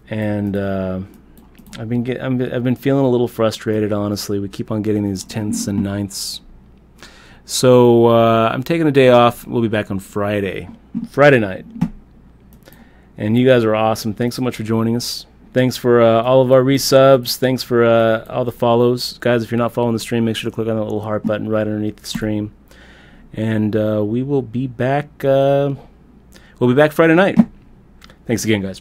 and I've been feeling a little frustrated. Honestly, we keep on getting these 10ths and 9ths. So I'm taking a day off. We'll be back on Friday night. And you guys are awesome. Thanks so much for joining us. Thanks for all of our resubs. Thanks for all the follows. Guys, if you're not following the stream, make sure to click on that little heart button right underneath the stream. And we will be back. We'll be back Friday night. Thanks again, guys.